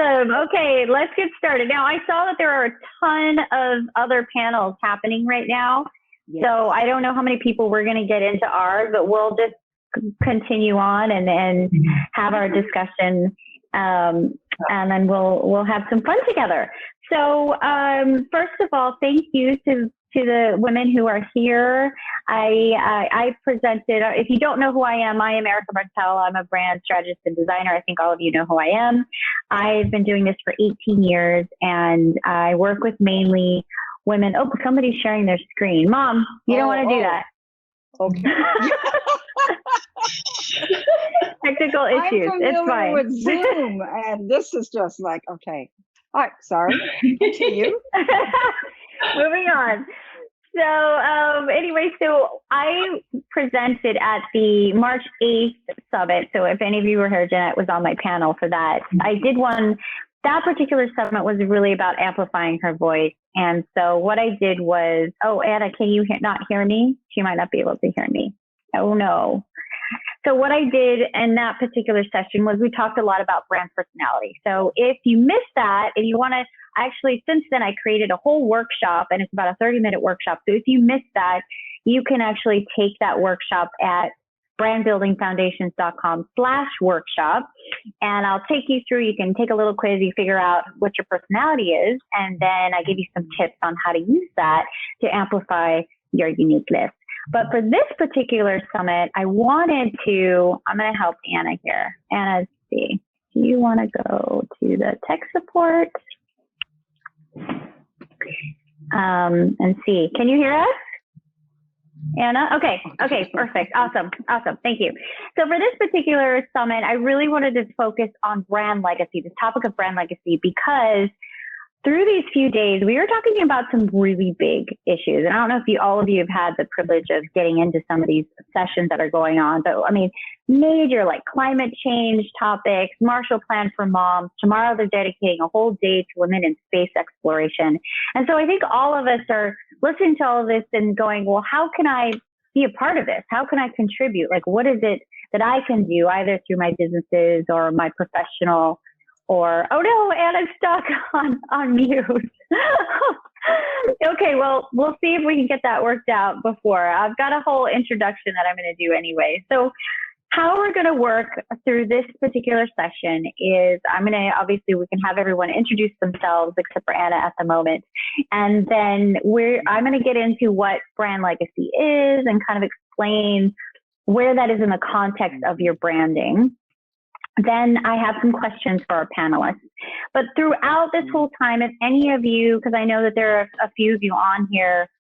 Awesome. Okay, let's get started. Now, I saw that there are a ton of other panels happening right now. Yes. So I don't know how many people we're going to get into ours, but we'll just continue on and have our discussion. And then we'll have some fun together. So first of all, thank you to the women who are here. I presented, if you don't know who I am Erika Brechtel. I'm a brand strategist and designer. I think all of you know who I am. I've been doing this for 18 years and I work with mainly women. Oh, somebody's sharing their screen. Mom, you don't want to do that. Okay. Technical issues. I'm familiar it's fine. with Zoom, and this is just like, okay. All right, sorry. Continue. Moving on. So anyway, so I presented at the March 8th summit. So if any of you were here, Jeanette was on my panel for that. I did one. That particular summit was really about amplifying her voice. And so what I did was, oh, Anna, can you not hear me? She might not be able to hear me. Oh, no. So what I did in that particular session was we talked a lot about brand personality. So if you missed that and you want to, actually, since then I created a whole workshop and it's about a 30-minute workshop. So if you missed that, you can actually take that workshop at brandbuildingfoundations.com/workshop. And I'll take you through, you can take a little quiz, you figure out what your personality is. And then I give you some tips on how to use that to amplify your uniqueness. But for this particular summit, I wanted to, I'm going to help Anna here. Anna, see, do you want to go to the tech support? And see, can you hear us? Anna? Okay, perfect. Awesome. Thank you. So for this particular summit, I really wanted to focus on brand legacy, the topic of brand legacy, because through these few days, we were talking about some really big issues. And I don't know if all of you have had the privilege of getting into some of these sessions that are going on. But I mean, major like climate change topics, Marshall Plan for Moms. Tomorrow they're dedicating a whole day to women in space exploration. And so I think all of us are listening to all of this and going, well, how can I be a part of this? How can I contribute? Like, what is it that I can do either through my businesses or my professional or, oh no, Anna's stuck on mute. Okay, well, we'll see if we can get that worked out before. I've got a whole introduction that I'm going to do anyway. So how we're going to work through this particular session is obviously we can have everyone introduce themselves except for Anna at the moment. And then I'm going to get into what brand legacy is and kind of explain where that is in the context of your branding. Then I have some questions for our panelists. But throughout this whole time, if any of you, because I know that there are a few of you on here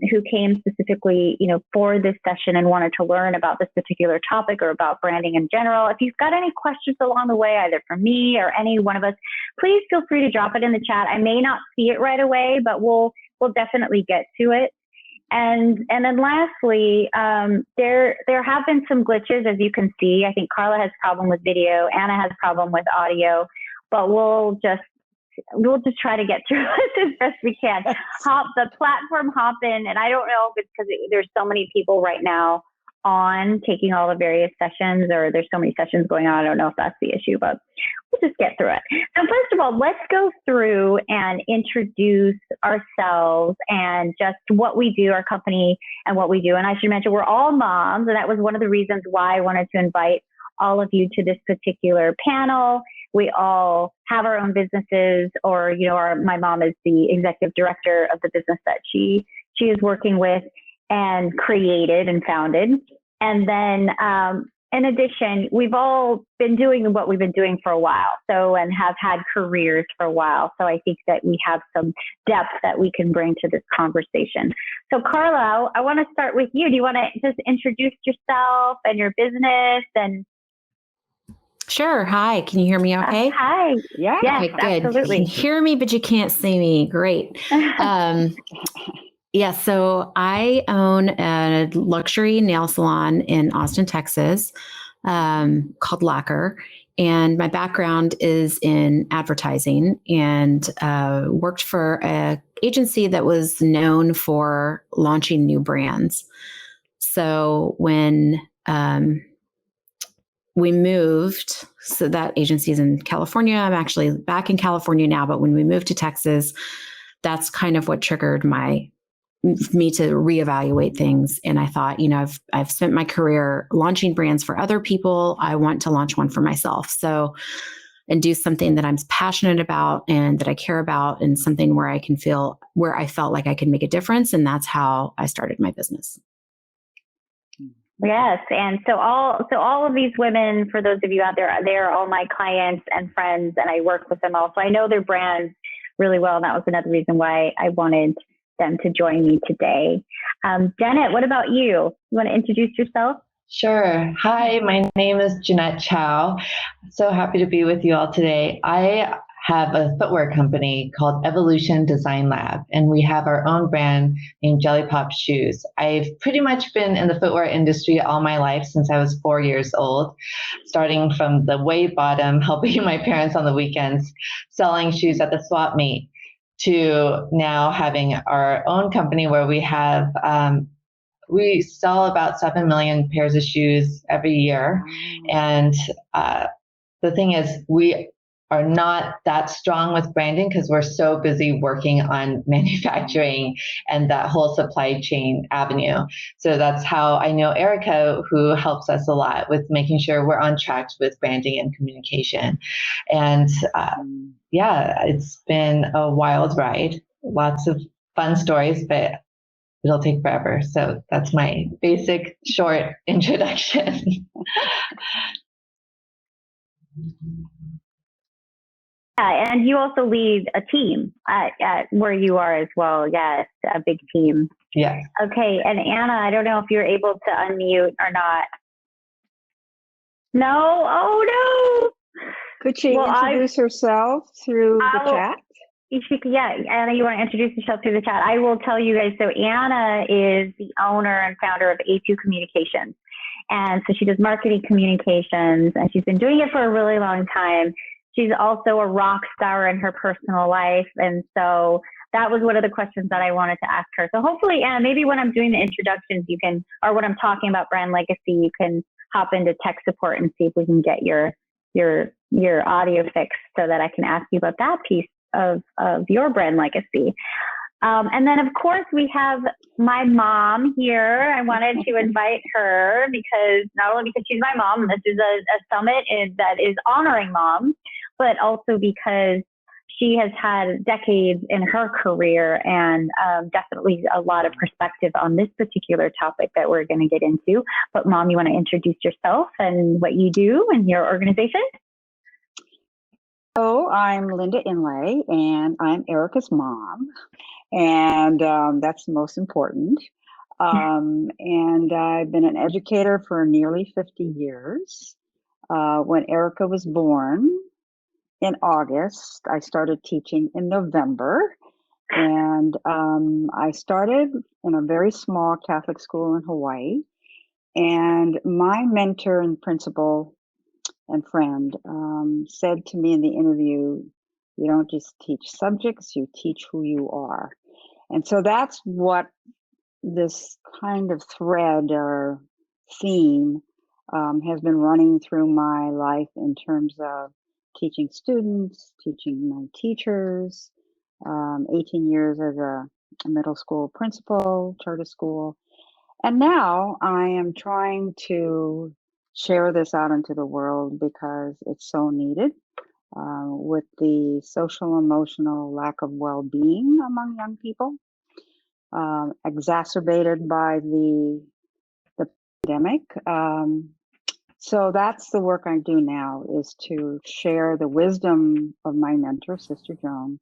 who came specifically, for this session and wanted to learn about this particular topic or about branding in general, if you've got any questions along the way, either from me or any one of us, please feel free to drop it in the chat. I may not see it right away, but we'll definitely get to it. And then lastly, there have been some glitches, as you can see. I think Carla has a problem with video, Anna has a problem with audio, but we'll just try to get through it as best we can. The platform hop in, and I don't know if it's because there's so many people right now on taking all the various sessions, or there's so many sessions going on. I don't know if that's the issue, but we'll just get through it. So first of all, let's go through and introduce ourselves and just what we do, our company and what we do. And I should mention, we're all moms, and that was one of the reasons why I wanted to invite all of you to this particular panel. We all have our own businesses, or, my mom is the executive director of the business that she is working with and created and founded. And then, in addition, we've all been doing what we've been doing for a while, and have had careers for a while. So I think that we have some depth that we can bring to this conversation. So Carla, I want to start with you. Do you want to just introduce yourself and your business? And Sure. Hi. Can you hear me okay? Hi. Yeah. Yes, Okay, good. absolutely. You can hear me, but you can't see me. Great. Yeah, so I own a luxury nail salon in Austin, Texas, called Lacquer. And my background is in advertising, and worked for an agency that was known for launching new brands. So when we moved, so that agency is in California. I'm actually back in California now, but when we moved to Texas, that's kind of what triggered me to reevaluate things. And I thought, I've spent my career launching brands for other people. I want to launch one for myself. So, and do something that I'm passionate about and that I care about, and something where I felt like I could make a difference. And that's how I started my business. Yes. And so all of these women, for those of you out there, they're all my clients and friends, and I work with them all. So I know their brands really well. And that was another reason why I wanted them to join me today. Janet, what about you? You want to introduce yourself? Sure. Hi, my name is Jeanette Chow. So happy to be with you all today. I have a footwear company called Evolution Design Lab, and we have our own brand named Jelly Pop Shoes. I've pretty much been in the footwear industry all my life since I was 4 years old, starting from the way bottom, helping my parents on the weekends, selling shoes at the swap meet, to now having our own company where we have we sell about 7 million pairs of shoes every year. And the thing is, we are not that strong with branding because we're so busy working on manufacturing and that whole supply chain avenue. So that's how I know Erika, who helps us a lot with making sure we're on track with branding and communication. And it's been a wild ride, lots of fun stories, but it'll take forever. So that's my basic short introduction. And you also lead a team at where you are as well. Yes, a big team. Yes. Okay, and Anna, I don't know if you're able to unmute or not. No? Oh, no. Could she introduce herself through the chat? Anna, you want to introduce yourself through the chat? I will tell you guys. So Anna is the owner and founder of A2 Communications. And so she does marketing communications, and she's been doing it for a really long time. She's also a rock star in her personal life. And so that was one of the questions that I wanted to ask her. So hopefully, Anna, maybe when I'm doing the introductions, you can, or when I'm talking about brand legacy, you can hop into tech support and see if we can get your audio fixed so that I can ask you about that piece of your brand legacy. And then, of course, we have my mom here. I wanted to invite her because not only because she's my mom, this is a summit that is honoring moms, but also because she has had decades in her career and definitely a lot of perspective on this particular topic that we're going to get into. But Mom, you want to introduce yourself and what you do and your organization? So I'm Linda Inlay, and I'm Erika's mom, and that's the most important. And I've been an educator for nearly 50 years. When Erika was born in August, I started teaching in November, and I started in a very small Catholic school in Hawaii. And my mentor and principal and friend said to me in the interview, you don't just teach subjects, you teach who you are. And so that's what this kind of thread or theme has been running through my life in terms of teaching students, teaching my teachers, 18 years as a middle school principal, charter school. And now I am trying to share this out into the world because it's so needed with the social emotional lack of well-being among young people, exacerbated by the pandemic. So that's the work I do now, is to share the wisdom of my mentor, Sister Joan,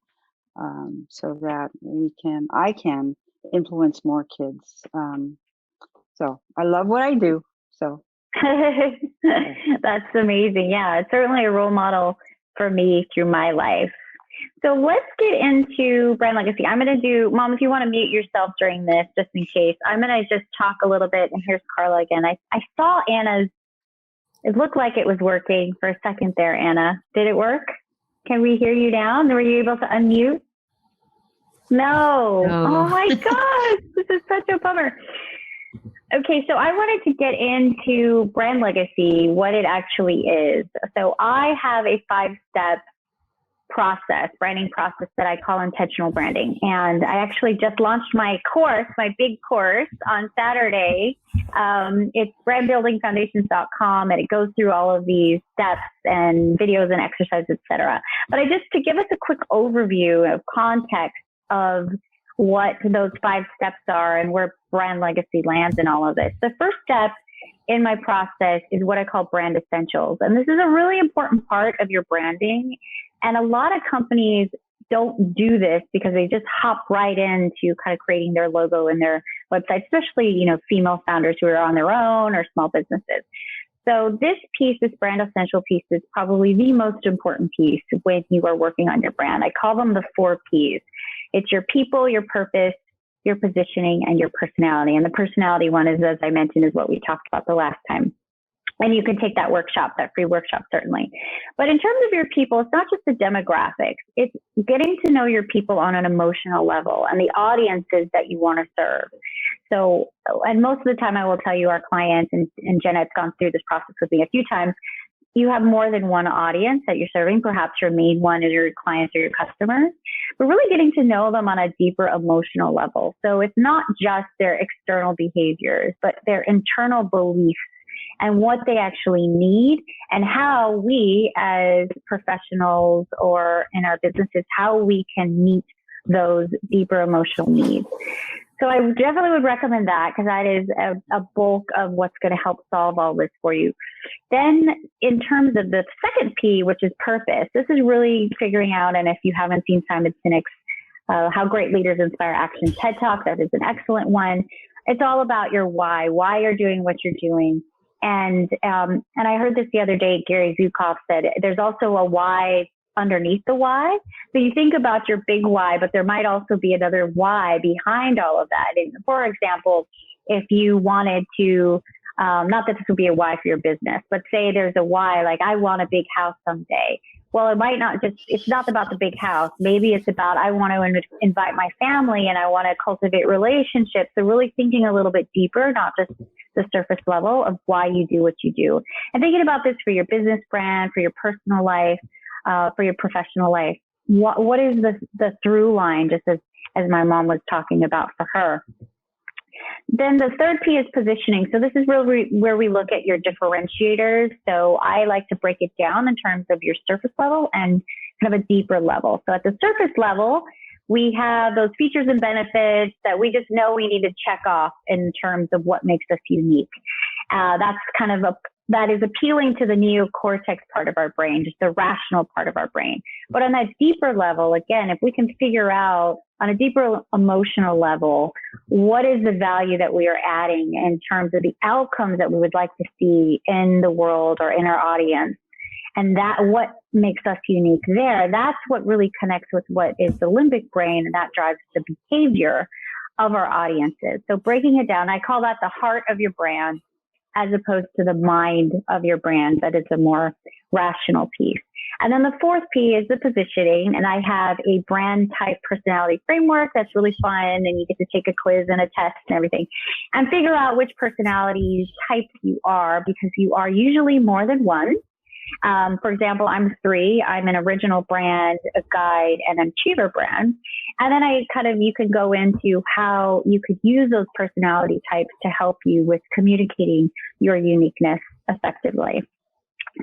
so that I can influence more kids. So I love what I do. So that's amazing. Yeah, it's certainly a role model for me through my life. So let's get into brand legacy. I'm going to do, Mom, if you want to mute yourself during this, just in case, I'm going to just talk a little bit. And here's Carla again. I saw Anna's, it looked like it was working for a second there, Anna. Did it work? Can we hear you now? Were you able to unmute? No. Oh my gosh, this is such a bummer. Okay, so I wanted to get into brand legacy, what it actually is. So I have a 5-step branding process that I call intentional branding. And I actually just launched my course, my big course on Saturday. It's brandbuildingfoundations.com, and it goes through all of these steps and videos and exercises, etc. But to give us a quick overview of context of what those 5 steps are and where brand legacy lands in all of this. The first step in my process is what I call brand essentials. And this is a really important part of your branding. And a lot of companies don't do this because they just hop right into kind of creating their logo and their website, especially, female founders who are on their own or small businesses. So this brand essential piece is probably the most important piece when you are working on your brand. I call them the 4 Ps. It's your people, your purpose, your positioning, and your personality. And the personality one is, as I mentioned, is what we talked about the last time. And you can take that free workshop, certainly. But in terms of your people, it's not just the demographics. It's getting to know your people on an emotional level and the audiences that you want to serve. So, and most of the time I will tell you our clients, and Jeanette's gone through this process with me a few times, you have more than one audience that you're serving. Perhaps your main one is your clients or your customers, but really getting to know them on a deeper emotional level. So it's not just their external behaviors, but their internal beliefs and what they actually need, and how we as professionals or in our businesses, how we can meet those deeper emotional needs. So I definitely would recommend that, because that is a bulk of what's going to help solve all this for you. Then in terms of the second P, which is purpose, this is really figuring out, and if you haven't seen Simon Sinek's How Great Leaders Inspire Action TED Talk, that is an excellent one. It's all about your why you're doing what you're doing. And I heard this the other day, Gary Zukav said, there's also a why underneath the why. So you think about your big why, but there might also be another why behind all of that. And for example, if you wanted to, not that this would be a why for your business, but say there's a why, like I want a big house someday. Well, it might not it's not about the big house. Maybe it's about, I want to invite my family and I want to cultivate relationships. So really thinking a little bit deeper, not just the surface level of why you do what you do. And thinking about this for your business brand, for your personal life, for your professional life. What is the through line, just as my mom was talking about for her? Then the third P is positioning. So this is really where we look at your differentiators. So I like to break it down in terms of your surface level and kind of a deeper level. So at the surface level, we have those features and benefits that we just know we need to check off in terms of what makes us unique. That is appealing to the neocortex part of our brain, just the rational part of our brain. But on that deeper level, again, if we can figure out on a deeper emotional level, what is the value that we are adding in terms of the outcomes that we would like to see in the world or in our audience, and that what makes us unique there, that's what really connects with what is the limbic brain, and that drives the behavior of our audiences. So breaking it down, I call that the heart of your brand, as opposed to the mind of your brand, that is a more rational piece. And then the fourth P is the positioning, and I have a brand type personality framework that's really fun, and you get to take a quiz and a test and everything, and figure out which personality type you are, because you are usually more than one. For example, I'm 3. I'm an original brand, a guide, and an achiever brand. And then you can go into how you could use those personality types to help you with communicating your uniqueness effectively.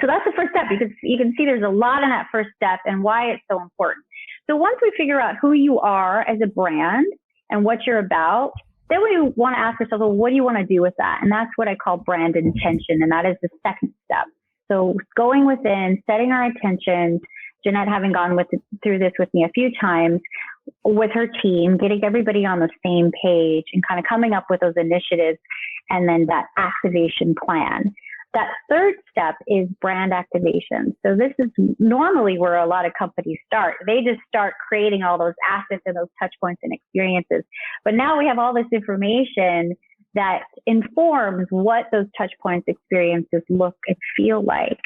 So that's the first step. You can see there's a lot in that first step and why it's so important. So once we figure out who you are as a brand and what you're about, then we want to ask ourselves, well, what do you want to do with that? And that's what I call brand intention. And that is the second step. So going within, setting our intentions, Jeanette having gone through this with me a few times with her team, getting everybody on the same page and kind of coming up with those initiatives and then that activation plan. That third step is brand activation. So this is normally where a lot of companies start. They just start creating all those assets and those touch points and experiences. But now we have all this information that informs what those touch points, experiences look and feel like.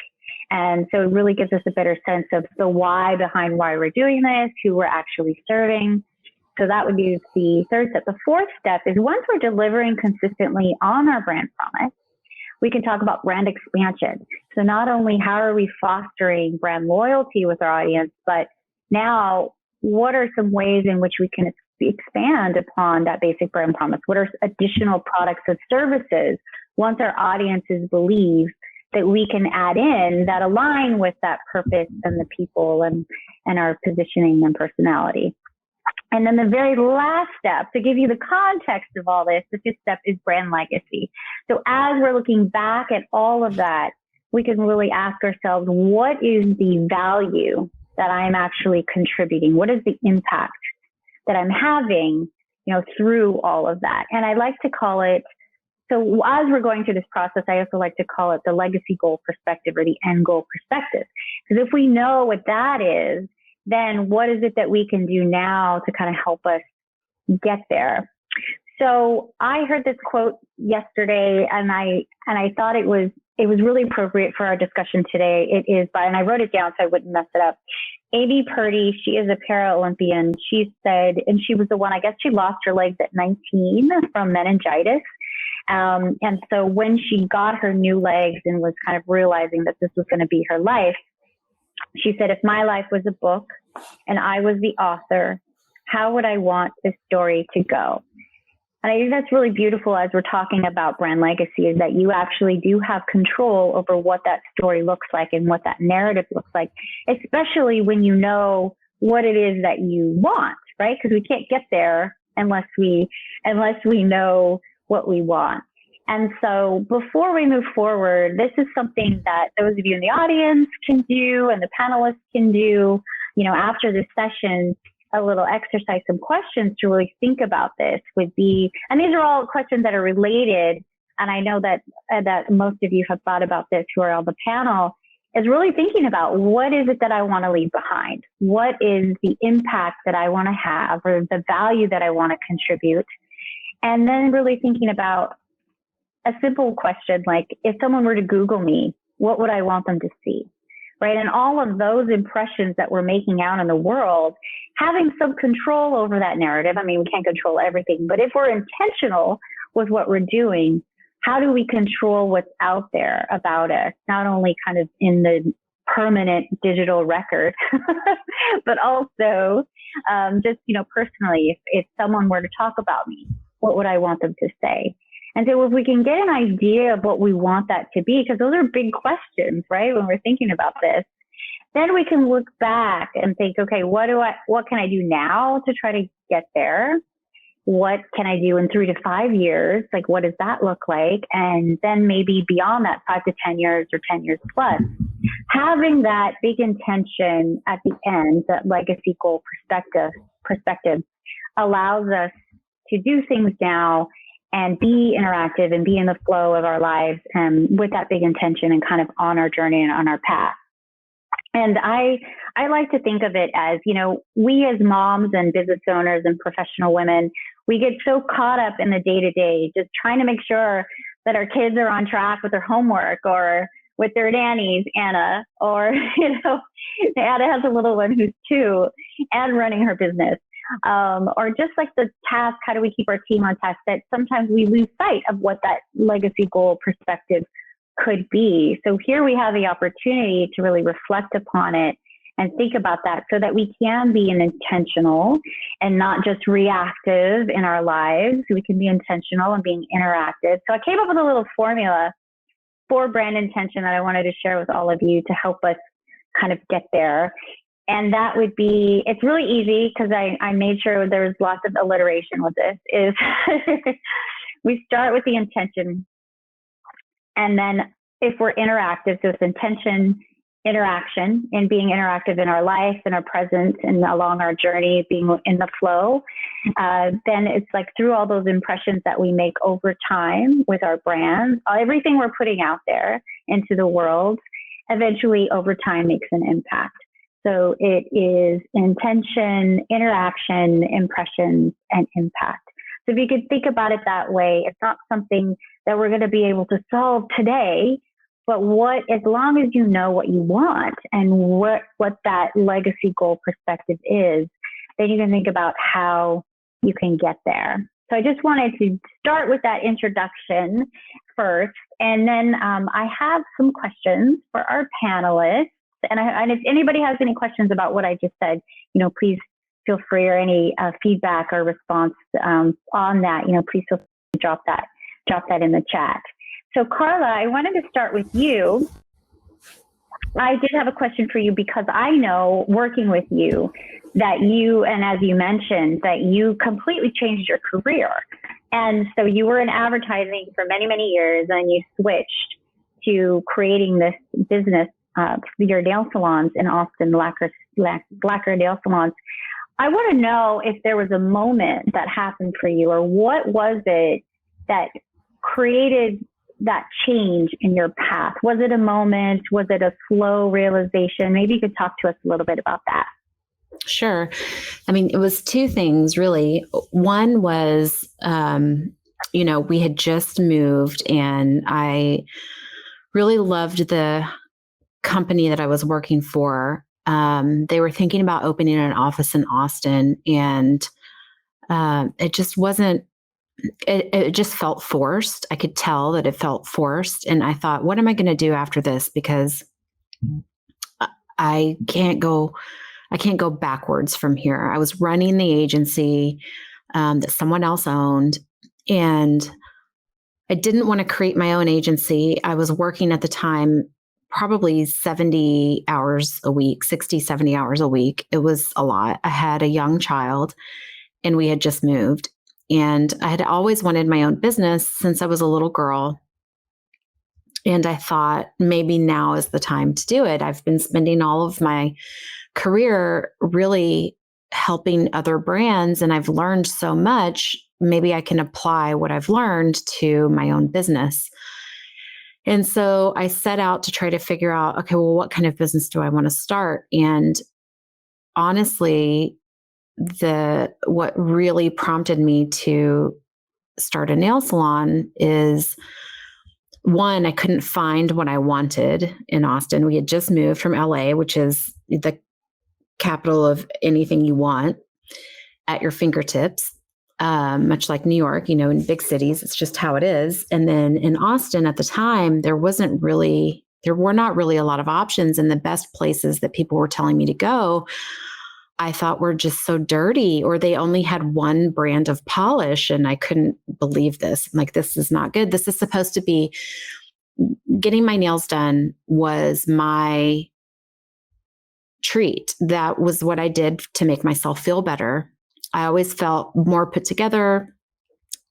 And so it really gives us a better sense of the why behind why we're doing this, who we're actually serving. So that would be the third step. The fourth step is once we're delivering consistently on our brand promise, we can talk about brand expansion. So not only how are we fostering brand loyalty with our audience, but now what are some ways in which we can expand upon that basic brand promise? What are additional products and services once our audiences believe that we can add in that align with that purpose and the people and our positioning and personality? And then the very last step, to give you the context of all this, the fifth step is brand legacy. So as we're looking back at all of that, we can really ask ourselves, what is the value that I'm actually contributing? What is the impact that I'm having, through all of that? And I like to call it, so as we're going through this process, I also like to call it the legacy goal perspective or the end goal perspective. Because if we know what that is, then what is it that we can do now to kind of help us get there? So I heard this quote yesterday, and I thought it was really appropriate for our discussion today. It is by, and I wrote it down so I wouldn't mess it up, Amy Purdy. She is a para-Olympian. She said, and she was the one, I guess she lost her legs at 19 from meningitis. And so when she got her new legs and was kind of realizing that this was going to be her life, she said, if my life was a book and I was the author, how would I want this story to go? And I think that's really beautiful as we're talking about brand legacy, is that you actually do have control over what that story looks like and what that narrative looks like, especially when you know what it is that you want, right? Because we can't get there unless we know what we want. And so before we move forward, this is something that those of you in the audience can do and the panelists can do, after this session, a little exercise, some questions to really think about this would be, and these are all questions that are related. And I know that most of you have thought about this who are on the panel, is really thinking about what is it that I want to leave behind? What is the impact that I want to have or the value that I want to contribute? And then really thinking about a simple question like, if someone were to Google me, what would I want them to see? Right? And all of those impressions that we're making out in the world, having some control over that narrative. I mean, we can't control everything, but if we're intentional with what we're doing, how do we control what's out there about us? Not only kind of in the permanent digital record, but also just, personally, if someone were to talk about me, what would I want them to say? And so if we can get an idea of what we want that to be, because those are big questions, right? When we're thinking about this, then we can look back and think, okay, what can I do now to try to get there? What can I do in 3 to 5 years? Like, what does that look like? And then maybe beyond that, 5 to 10 years or 10 years plus, having that big intention at the end, that legacy goal perspective allows us to do things now and be interactive and be in the flow of our lives with that big intention and kind of on our journey and on our path. And I like to think of it as, we as moms and business owners and professional women, we get so caught up in the day-to-day, just trying to make sure that our kids are on track with their homework or with their nannies, Anna, or, Anna has a little one who's 2 and running her business. Or just like the task, how do we keep our team on task, that sometimes we lose sight of what that legacy goal perspective could be. So here we have the opportunity to really reflect upon it and think about that so that we can be intentional and not just reactive in our lives. We can be intentional and being interactive. So I came up with a little formula for brand intention that I wanted to share with all of you to help us kind of get there. And that would be, it's really easy because I made sure there's lots of alliteration with this, is we start with the intention. And then if we're interactive, so it's intention, interaction, and being interactive in our life and our presence and along our journey, being in the flow, then it's like through all those impressions that we make over time with our brand, everything we're putting out there into the world, eventually over time makes an impact. So it is intention, interaction, impressions, and impact. So if you could think about it that way, it's not something that we're going to be able to solve today, but as long as you know what you want and what that legacy goal perspective is, then you can think about how you can get there. So I just wanted to start with that introduction first. And then I have some questions for our panelists. And if anybody has any questions about what I just said, please feel free, or any feedback or response on that, please feel free to drop that in the chat. So Carla, I wanted to start with you. I did have a question for you, because I know, working with you, that you, and as you mentioned, that you completely changed your career. And so you were in advertising for many, many years, and you switched to creating this business, your nail salons in Austin, Lacquer Nail Salons. I want to know if there was a moment that happened for you, or what was it that created that change in your path? Was it a moment? Was it a slow realization? Maybe you could talk to us a little bit about that. Sure. I mean, it was two things, really. One was, we had just moved, and I really loved the company that I was working for. They were thinking about opening an office in Austin, and it just wasn't, it just felt forced. I could tell that it felt forced. And I thought, what am I going to do after this? Because I can't go backwards from here. I was running the agency that someone else owned, and I didn't want to create my own agency. I was working at the time probably 70 hours a week, 60, 70 hours a week. It was a lot. I had a young child, and we had just moved. And I had always wanted my own business since I was a little girl. And I thought, maybe now is the time to do it. I've been spending all of my career really helping other brands, and I've learned so much. Maybe I can apply what I've learned to my own business. And so I set out to try to figure out, okay, well, what kind of business do I want to start? And honestly, what really prompted me to start a nail salon is, one, I couldn't find what I wanted in Austin. We had just moved from LA, which is the capital of anything you want at your fingertips, much like New York, in big cities, it's just how it is. And then in Austin at the time, there were not really a lot of options. And the best places that people were telling me to go, I thought were just so dirty, or they only had one brand of polish. And I couldn't believe this. I'm like, this is not good. This is supposed to be, getting my nails done was my treat. That was what I did to make myself feel better. I always felt more put together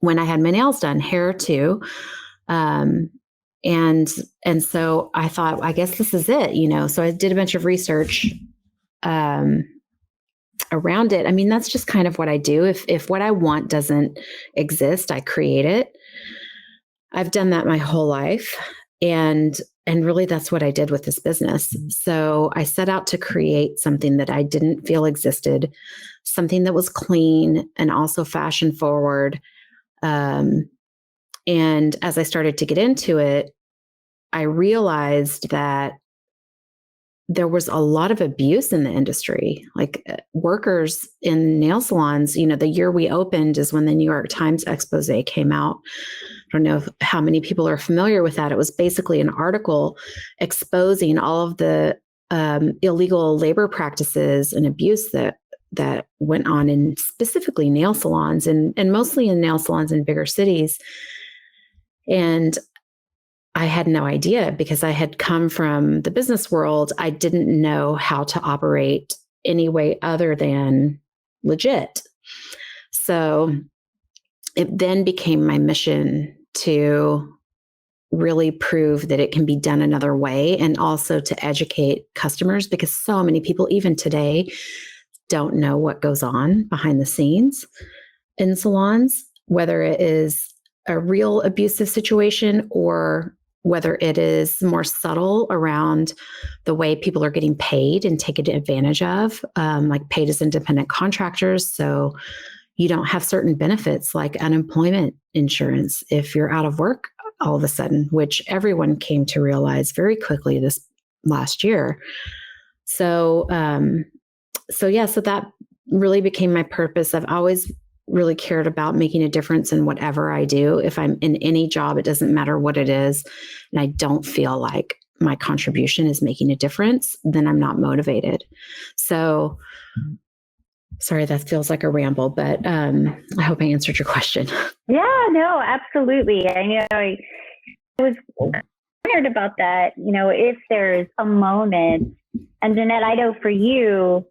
when I had my nails done, hair too. And so I thought, I guess this is it, so I did a bunch of research, around it. I mean, that's just kind of what I do. If what I want doesn't exist, I create it. I've done that my whole life. And really that's what I did with this business. So I set out to create something that I didn't feel existed, something that was clean and also fashion forward. And as I started to get into it, I realized that there was a lot of abuse in the industry. Like workers in nail salons, the year we opened is when the New York Times expose came out. I don't know how many people are familiar with that. It was basically an article exposing all of the illegal labor practices and abuse that went on in specifically nail salons, and mostly in nail salons in bigger cities. And I had no idea, because I had come from the business world. I didn't know how to operate any way other than legit. So it then became my mission to really prove that it can be done another way, and also to educate customers, because so many people, even today, don't know what goes on behind the scenes in salons, whether it is a real abusive situation or whether it is more subtle around the way people are getting paid and taken advantage of, like paid as independent contractors. So you don't have certain benefits like unemployment insurance if you're out of work all of a sudden, which everyone came to realize very quickly this last year. So that really became my purpose. I've always really cared about making a difference in whatever I do. If I'm in any job, it doesn't matter what it is, and I don't feel like my contribution is making a difference, then I'm not motivated. So sorry, that feels like a ramble, but I hope I answered your question. Yeah, no, absolutely. I know I was wondered about that, if there's a moment, and Jeanette, I know for you,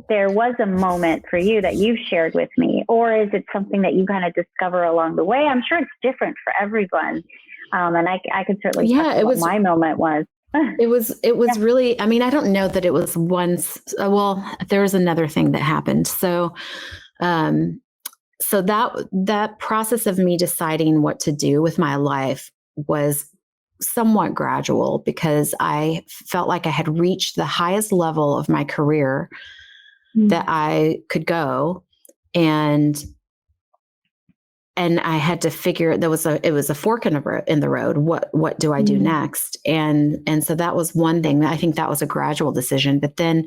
there was a moment for you that you've shared with me, or is it something that you kind of discover along the way? I'm sure it's different for everyone. And I could certainly tell you what my moment was. It was really, I mean, I don't know that it was once. Well, there was another thing that happened. So that process of me deciding what to do with my life was somewhat gradual, because I felt like I had reached the highest level of my career that I could go. And I had to figure, it was a fork in the road. What do I do next? And so that was one thing. I think that was a gradual decision, but then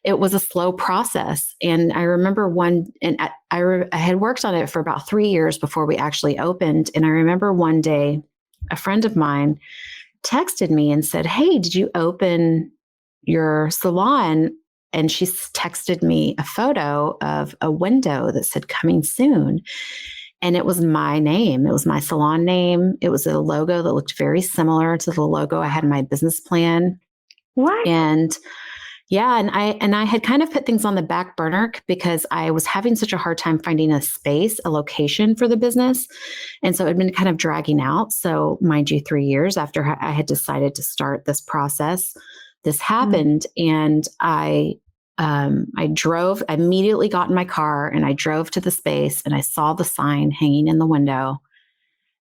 it was a slow process. And I remember I had worked on it for about 3 years before we actually opened. And I remember one day a friend of mine texted me and said, "Hey, did you open your salon?" And she texted me a photo of a window that said "coming soon." And it was my name. It was my salon name. It was a logo that looked very similar to the logo I had in my business plan. What? And yeah, and I had kind of put things on the back burner because I was having such a hard time finding a space, a location for the business. And so it had been kind of dragging out. So mind you, 3 years after I had decided to start this process, this happened. And I immediately got in my car and I drove to the space and I saw the sign hanging in the window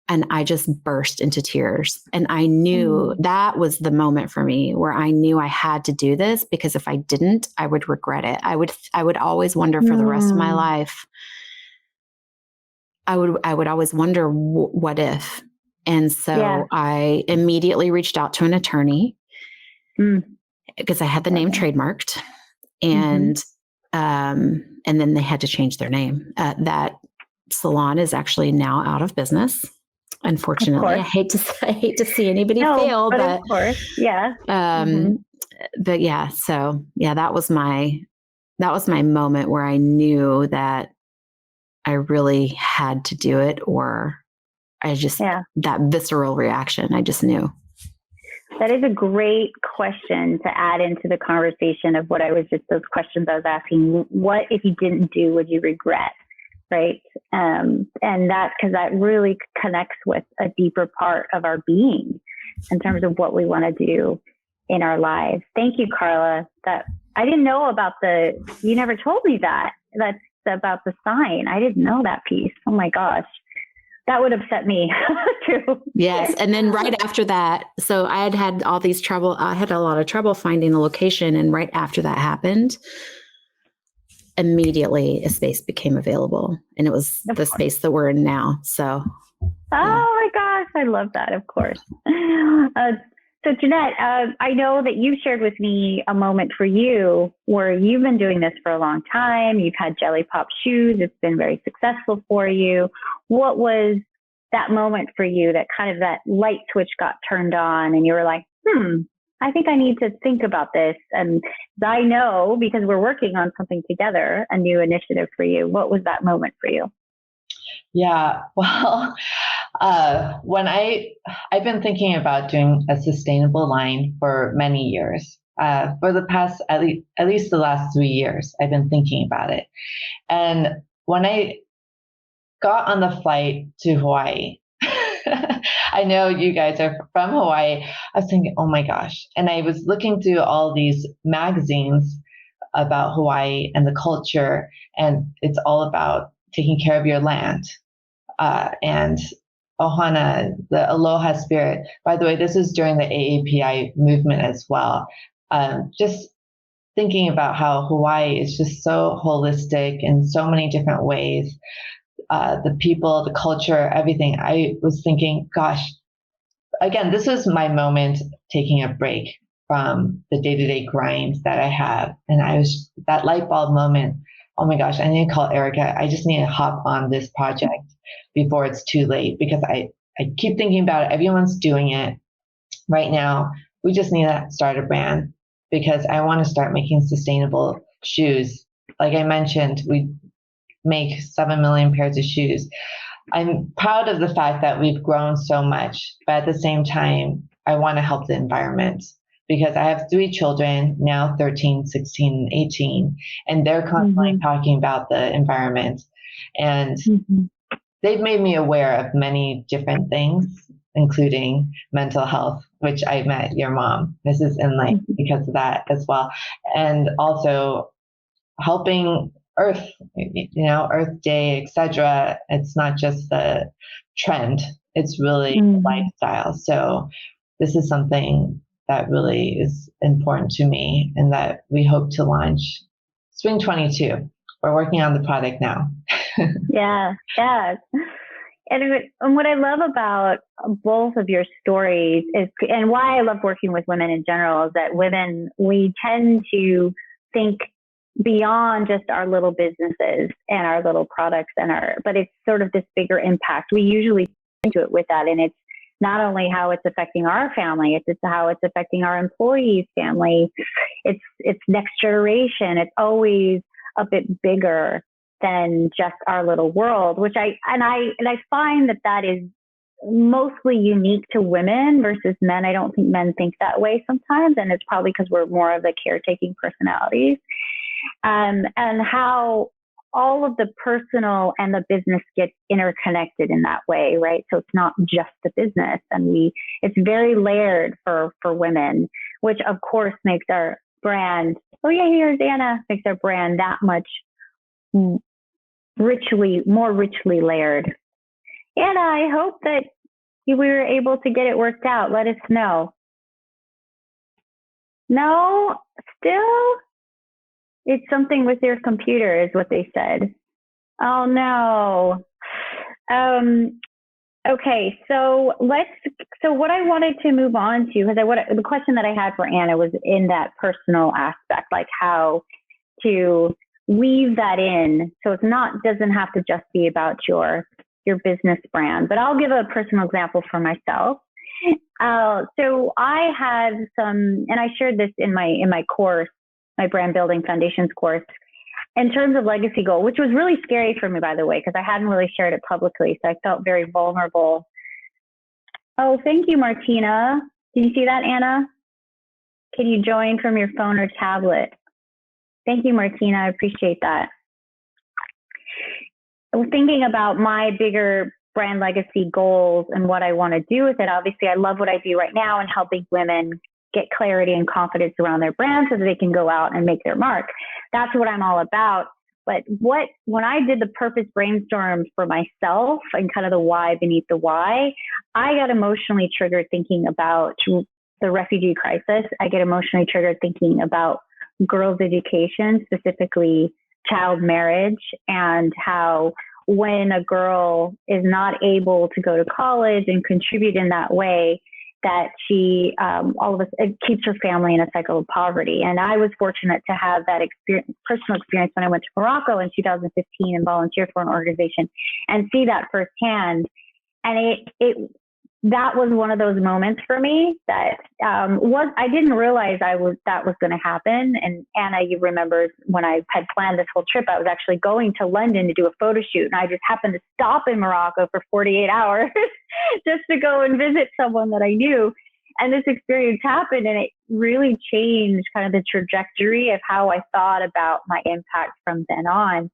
and I just burst into tears. And I knew that was the moment for me where I knew I had to do this, because if I didn't, I would regret it. I would always wonder for the rest of my life. I would always wonder what if. And so I immediately reached out to an attorney because I had the name trademarked. And then they had to change their name. That salon is actually now out of business. Unfortunately, I hate to see anybody fail, but of course, yeah. But yeah, so yeah, that was my moment where I knew that I really had to do it, or I just that visceral reaction. I just knew. That is a great question to add into the conversation of those questions I was asking. What if you didn't do, would you regret? Right. And that's because that really connects with a deeper part of our being in terms of what we want to do in our lives. Thank you, Carla. That I didn't know about you never told me that's about the sign. I didn't know that piece. Oh my gosh. That would upset me too. Yes. And then right after that, so I had all these trouble. I had a lot of trouble finding a location. And right after that happened, immediately a space became available, and it was the space that we're in now. So. Oh my gosh. I love that. Of course. So Jeanette, I know that you shared with me a moment for you where you've been doing this for a long time. You've had Jelly Pop shoes. It's been very successful for you. What was that moment for you that kind of that light switch got turned on and you were like, I think I need to think about this. And I know, because we're working on something together, a new initiative for you. What was that moment for you? Yeah, well, when I've been thinking about doing a sustainable line for many years. For the past, at least the last 3 years, I've been thinking about it. And when I got on the flight to Hawaii, I know you guys are from Hawaii. I was thinking, oh my gosh. And I was looking through all these magazines about Hawaii and the culture, and it's all about taking care of your land. And Ohana, the Aloha spirit. By the way, this is during the AAPI movement as well. Just thinking about how Hawaii is just so holistic in so many different ways. The people, the culture, everything. I was thinking, gosh, again, this is my moment taking a break from the day-to-day grind that I have. And that light bulb moment oh my gosh, I need to call Erika. I just need to hop on this project before it's too late, because I keep thinking about it. Everyone's doing it right now. We just need to start a brand, because I want to start making sustainable shoes. Like I mentioned, we make 7 million pairs of shoes. I'm proud of the fact that we've grown so much, but at the same time, I want to help the environment, because I have 3 children, now 13, 16, and 18, and they're constantly talking about the environment. And they've made me aware of many different things, including mental health, which I met your mom, Mrs. Inlay, because of that as well. And also helping Earth, Earth Day, etc. It's not just the trend, it's really a lifestyle. So this is something that really is important to me, and that we hope to launch spring 22. We're working on the product now. Yeah. And what I love about both of your stories is, and why I love working with women in general, is that women, we tend to think beyond just our little businesses and our little products but it's sort of this bigger impact. We usually into it with that, and it's not only how it's affecting our family, it's how it's affecting our employees' family. It's next generation. It's always a bit bigger than just our little world, which I find that is mostly unique to women versus men. I don't think men think that way sometimes, and it's probably because we're more of the caretaking personalities. And how all of the personal and the business get interconnected in that way, right? So it's not just the business, and it's very layered for women, which of course makes our brand, oh yeah, here's Anna, makes our brand that much more richly layered. Anna, I hope that we were able to get it worked out. Let us know. No, still? It's something with your computer is what they said. Oh no. Okay, so what I wanted to move on to, because the question that I had for Anna was in that personal aspect, like how to weave that in, so it's doesn't have to just be about your business brand. But I'll give a personal example for myself. So I had some, and I shared this in my course, my brand building foundations course, in terms of legacy goal, which was really scary for me, by the way, because I hadn't really shared it publicly. So I felt very vulnerable. Oh, thank you, Martina. Did you see that, Anna? Can you join from your phone or tablet? Thank you, Martina. I appreciate that. Thinking about my bigger brand legacy goals and what I want to do with it. Obviously, I love what I do right now and helping women get clarity and confidence around their brand so that they can go out and make their mark. That's what I'm all about. But when I did the purpose brainstorm for myself and kind of the why beneath the why, I got emotionally triggered thinking about the refugee crisis. I get emotionally triggered thinking about girls' education, specifically child marriage, and how when a girl is not able to go to college and contribute in that way, that she, it keeps her family in a cycle of poverty. And I was fortunate to have that personal experience when I went to Morocco in 2015 and volunteered for an organization and see that firsthand. And that was one of those moments for me that I didn't realize that was going to happen. And Anna, you remember when I had planned this whole trip, I was actually going to London to do a photo shoot, and I just happened to stop in Morocco for 48 hours just to go and visit someone that I knew. And this experience happened, and it really changed kind of the trajectory of how I thought about my impact from then on.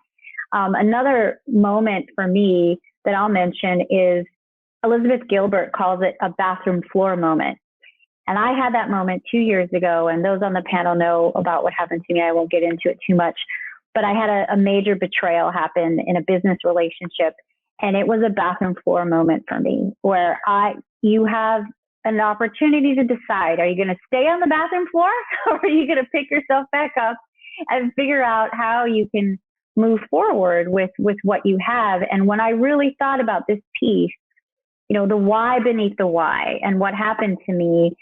Another moment for me that I'll mention is Elizabeth Gilbert calls it a bathroom floor moment. And I had that moment 2 years ago, and those on the panel know about what happened to me. I won't get into it too much, but I had a major betrayal happen in a business relationship. And it was a bathroom floor moment for me, where you have an opportunity to decide, are you going to stay on the bathroom floor or are you going to pick yourself back up and figure out how you can move forward with what you have? And when I really thought about this piece, the why beneath the why and what happened to me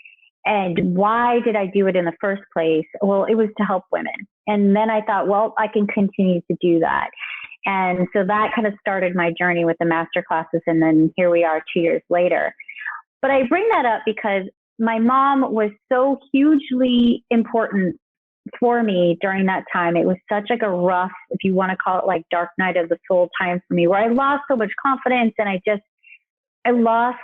and why did I do it in the first place? Well, it was to help women. And then I thought, well, I can continue to do that. And so that kind of started my journey with the master classes. And then here we are 2 years later. But I bring that up because my mom was so hugely important for me during that time. It was such like a rough, if you want to call it like dark night of the soul time for me, where I lost so much confidence, and I lost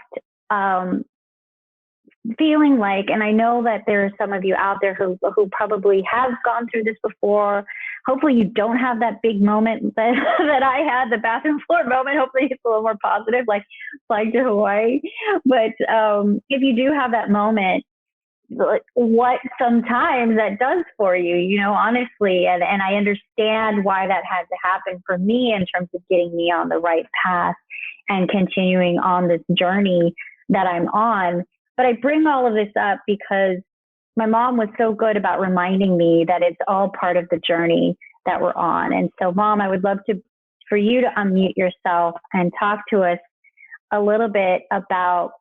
feeling like, and I know that there are some of you out there who probably have gone through this before. Hopefully you don't have that big moment that I had, the bathroom floor moment. Hopefully it's a little more positive, like flying to Hawaii. But if you do have that moment, what sometimes that does for you, you know, honestly, and I understand why that had to happen for me in terms of getting me on the right path and continuing on this journey that I'm on. But I bring all of this up because my mom was so good about reminding me that it's all part of the journey that we're on. And so, Mom, I would love for you to unmute yourself and talk to us a little bit about,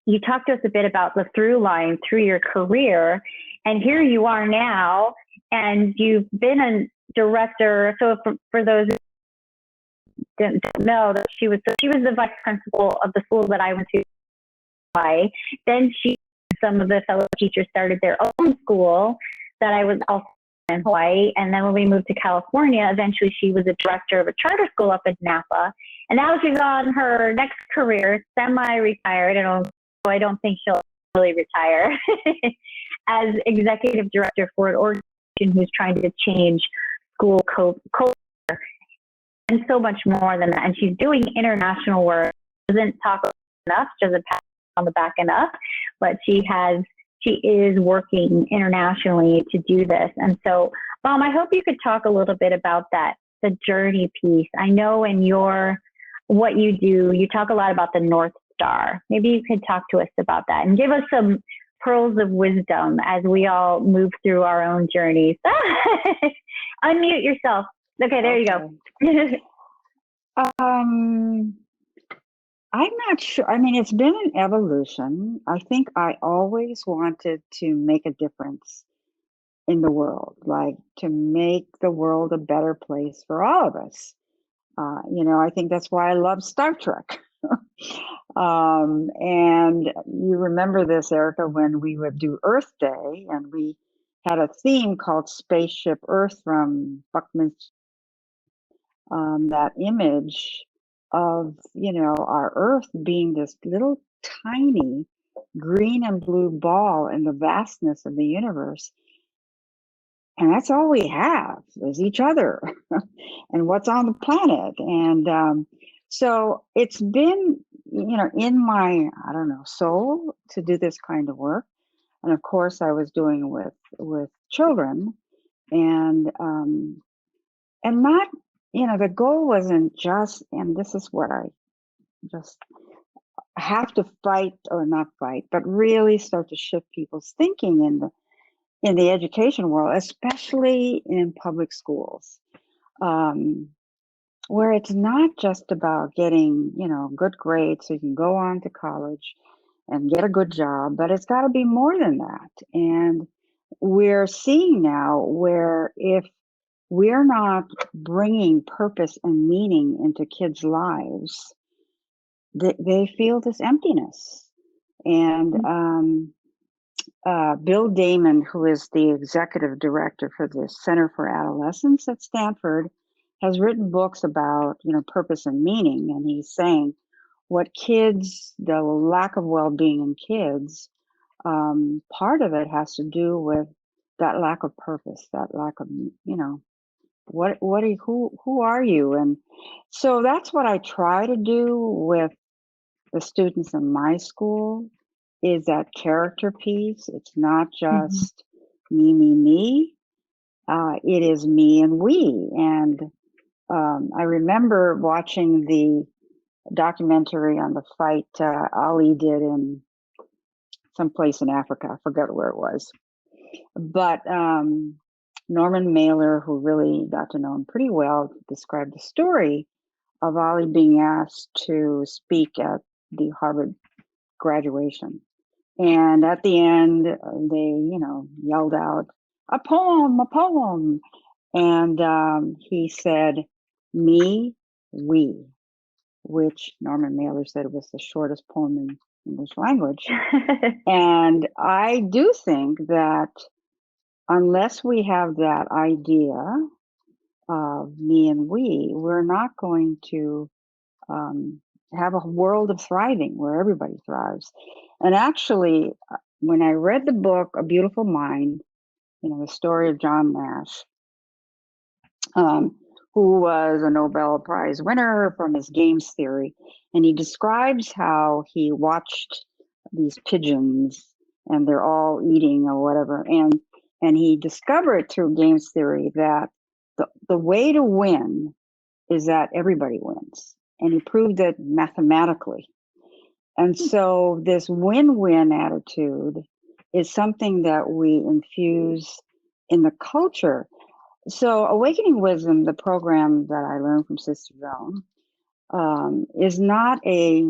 you talked to us a bit about the through line through your career, and here you are now, and you've been a director. So for those who didn't know, that she was the vice principal of the school that I went to. Then some of the fellow teachers started their own school that I was also in Hawaii. And then when we moved to California, eventually she was a director of a charter school up in Napa. And now she's on her next career, semi-retired. And I don't think she'll really retire as executive director for an organization who's trying to change school culture and so much more than that. And she's doing international work. Doesn't talk enough, doesn't pass on the back enough, but she is working internationally to do this. And so, Mom, I hope you could talk a little bit about that, the journey piece. I know in what you do, you talk a lot about the North Star. Maybe you could talk to us about that and give us some pearls of wisdom as we all move through our own journeys. Unmute yourself. Okay, there you go. I'm not sure. I mean, it's been an evolution. I think I always wanted to make a difference in the world, like to make the world a better place for all of us. I think that's why I love Star Trek. And you remember this, Erika, when we would do Earth Day, and we had a theme called Spaceship Earth from Buckminster. That image of, our Earth being this little tiny green and blue ball in the vastness of the universe. And that's all we have is each other and what's on the planet. And so it's been, in my, soul to do this kind of work. And of course I was doing with children, and not, the goal wasn't just, and this is what I just have to fight, or not fight, but really start to shift people's thinking in the education world, especially in public schools, where it's not just about getting, good grades so you can go on to college and get a good job, but it's got to be more than that. And we're seeing now where if we're not bringing purpose and meaning into kids' lives, they feel this emptiness. And Bill Damon, who is the executive director for the Center for Adolescence at Stanford, has written books about, purpose and meaning. And he's saying the lack of well-being in kids, part of it has to do with that lack of purpose, that lack of, who are you? And so that's what I try to do with the students in my school, is that character piece. It's not just me. It is me and we. And I remember watching the documentary on the fight Ali did in some place in Africa. I forgot where it was. But Norman Mailer, who really got to know him pretty well, described the story of Ali being asked to speak at the Harvard graduation. And at the end, they, yelled out, a poem, a poem. And he said, me, we, which Norman Mailer said was the shortest poem in English language. And I do think that unless we have that idea of me and we, we're not going to have a world of thriving where everybody thrives. And actually, when I read the book, A Beautiful Mind, the story of John Nash, who was a Nobel Prize winner from his games theory, and he describes how he watched these pigeons and they're all eating or whatever, and he discovered through games theory that the way to win is that everybody wins, and he proved it mathematically. And so this win-win attitude is something that we infuse in the culture. So Awakening Wisdom, the program that I learned from Sister Joan, is not a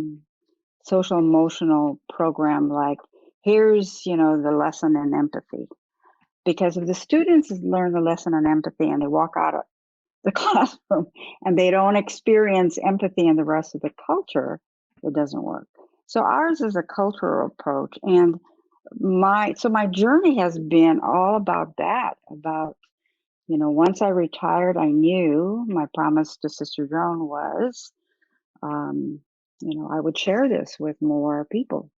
social emotional program like, here's, the lesson in empathy. Because if the students learn the lesson on empathy and they walk out of the classroom and they don't experience empathy in the rest of the culture, it doesn't work. So ours is a cultural approach. And my journey has been all about that, about, once I retired, I knew my promise to Sister Joan was, I would share this with more people.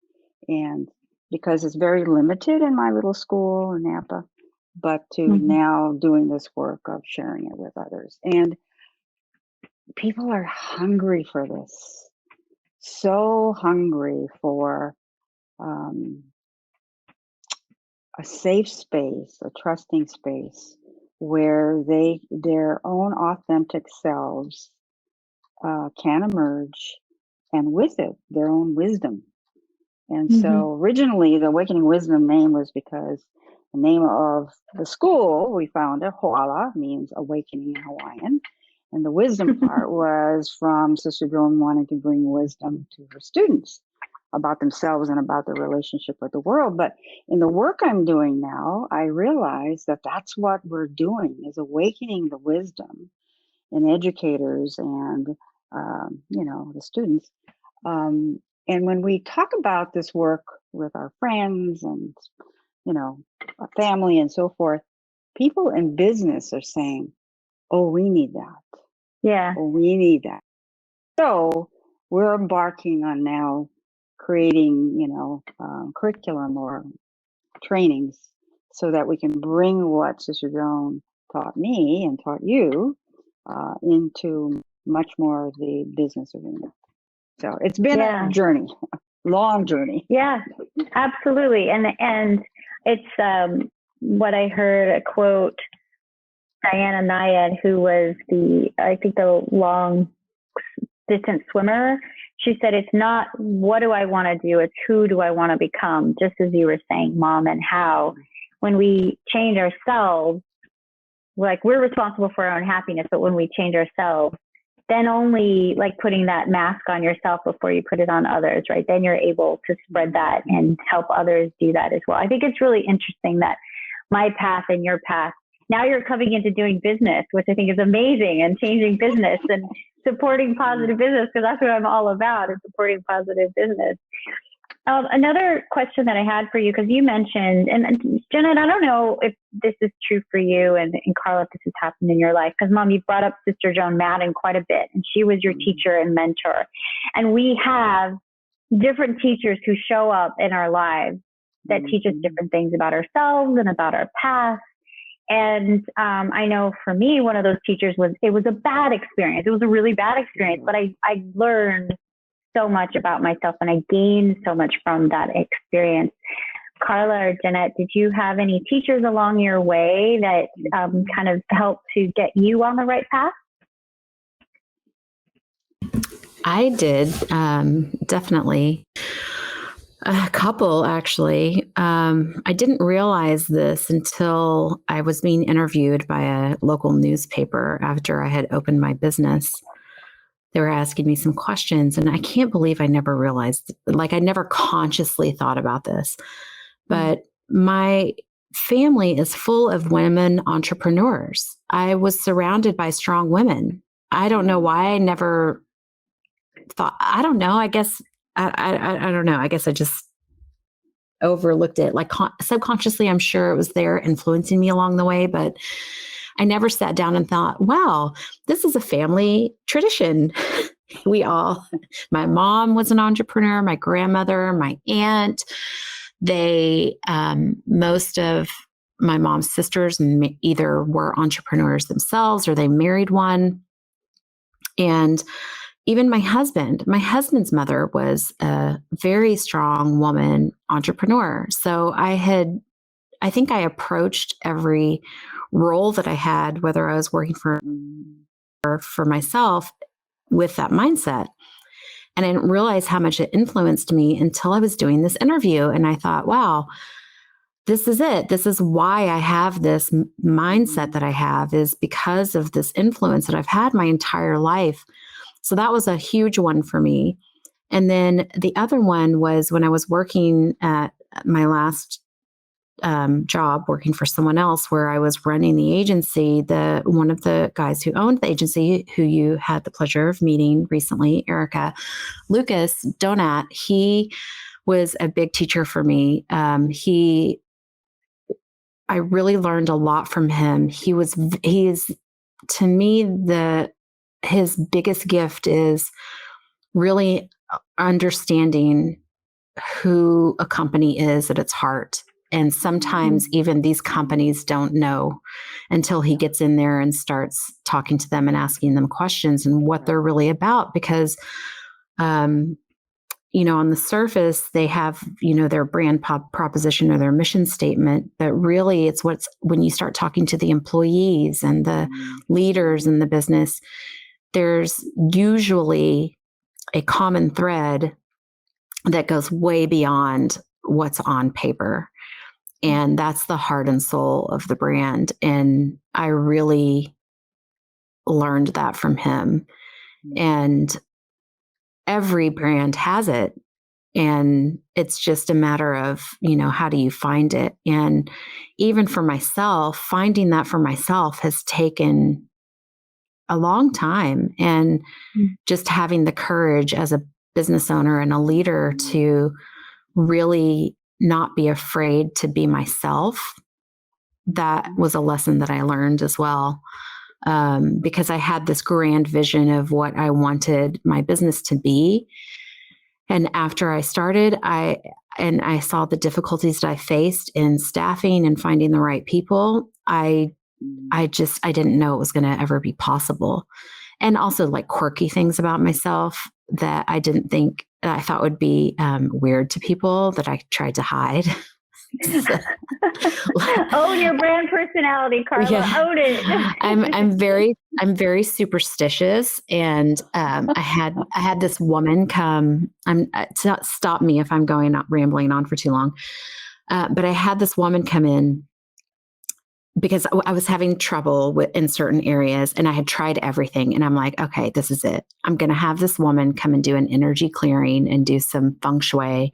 And because it's very limited in my little school in Napa, but to now doing this work of sharing it with others. And people are hungry for this, so hungry for a safe space, a trusting space where their own authentic selves can emerge, and with it, their own wisdom. And so originally the Awakening Wisdom name was because the name of the school we founded, Hoala, means awakening in Hawaiian. And the wisdom part was from Sister Joan wanting to bring wisdom to her students about themselves and about their relationship with the world. But in the work I'm doing now, I realize that that's what we're doing, is awakening the wisdom in educators and, the students. And when we talk about this work with our friends and, our family and so forth, people in business are saying, oh, we need that. Yeah. Oh, we need that. So we're embarking on now creating, curriculum or trainings so that we can bring what Sister Joan taught me and taught you into much more of the business arena. So it's been a journey, long journey. Yeah, absolutely. And it's what I heard a quote, Diana Nyad, who was the long distance swimmer. She said, it's not what do I want to do, it's who do I want to become, just as you were saying, Mom, and how when we change ourselves, like we're responsible for our own happiness, but when we change ourselves, then only like putting that mask on yourself before you put it on others, right? Then you're able to spread that and help others do that as well. I think it's really interesting that my path and your path, now you're coming into doing business, which I think is amazing, and changing business and supporting positive business, because that's what I'm all about, is supporting positive business. Another question that I had for you, because you mentioned, and Janet, I don't know if this is true for you, and Carla, if this has happened in your life, because Mom, you brought up Sister Joan Madden quite a bit, and she was your teacher and mentor. And we have different teachers who show up in our lives that teach us different things about ourselves and about our past. And I know for me, one of those teachers was a bad experience. It was a really bad experience, but I learned so much about myself, and I gained so much from that experience. Carla or Jeanette, did you have any teachers along your way that kind of helped to get you on the right path? I did, definitely. A couple, actually. I didn't realize this until I was being interviewed by a local newspaper after I had opened my business. They were asking me some questions, and I can't believe I never realized, like I never consciously thought about this. But my family is full of women entrepreneurs. I was surrounded by strong women. I don't know why I never thought, I don't know. I guess, I don't know. I guess I just overlooked it. Like subconsciously, I'm sure it was there influencing me along the way, but I never sat down and thought, wow, this is a family tradition. My mom was an entrepreneur, my grandmother, my aunt, most of my mom's sisters either were entrepreneurs themselves or they married one. And even my husband's mother was a very strong woman entrepreneur. So I think I approached every role that I had, whether I was working for myself, with that mindset. And I didn't realize how much it influenced me until I was doing this interview. And I thought, wow, this is it. This is why I have this mindset that I have, is because of this influence that I've had my entire life. So that was a huge one for me. And then the other one was when I was working at my last job, working for someone else, where I was running the agency. One of the guys who owned the agency, who you had the pleasure of meeting recently, Erika, Lucas Donat, he was a big teacher for me. I really learned a lot from him. He is to me, his biggest gift is really understanding who a company is at its heart. And sometimes even these companies don't know until he gets in there and starts talking to them and asking them questions and what they're really about. Because, on the surface, they have, their brand proposition or their mission statement, but really it's when you start talking to the employees and the leaders in the business, there's usually a common thread that goes way beyond what's on paper. And that's the heart and soul of the brand. And I really learned that from him. And every brand has it. And it's just a matter of, how do you find it? And even for myself, finding that for myself has taken a long time. And just having the courage as a business owner and a leader to really not be afraid to be myself. That was a lesson that I learned as well. Because I had this grand vision of what I wanted my business to be. And after I started, I saw the difficulties that I faced in staffing and finding the right people. I didn't know it was going to ever be possible. And also like quirky things about myself that I thought would be weird to people that I tried to hide. Own your brand personality, Carla. Yeah. Own it. I'm very superstitious, and I had this woman come. Stop me if I'm rambling on for too long. But I had this woman come in because I was having trouble in certain areas, and I had tried everything. And I'm like, okay, this is it. I'm going to have this woman come and do an energy clearing and do some feng shui.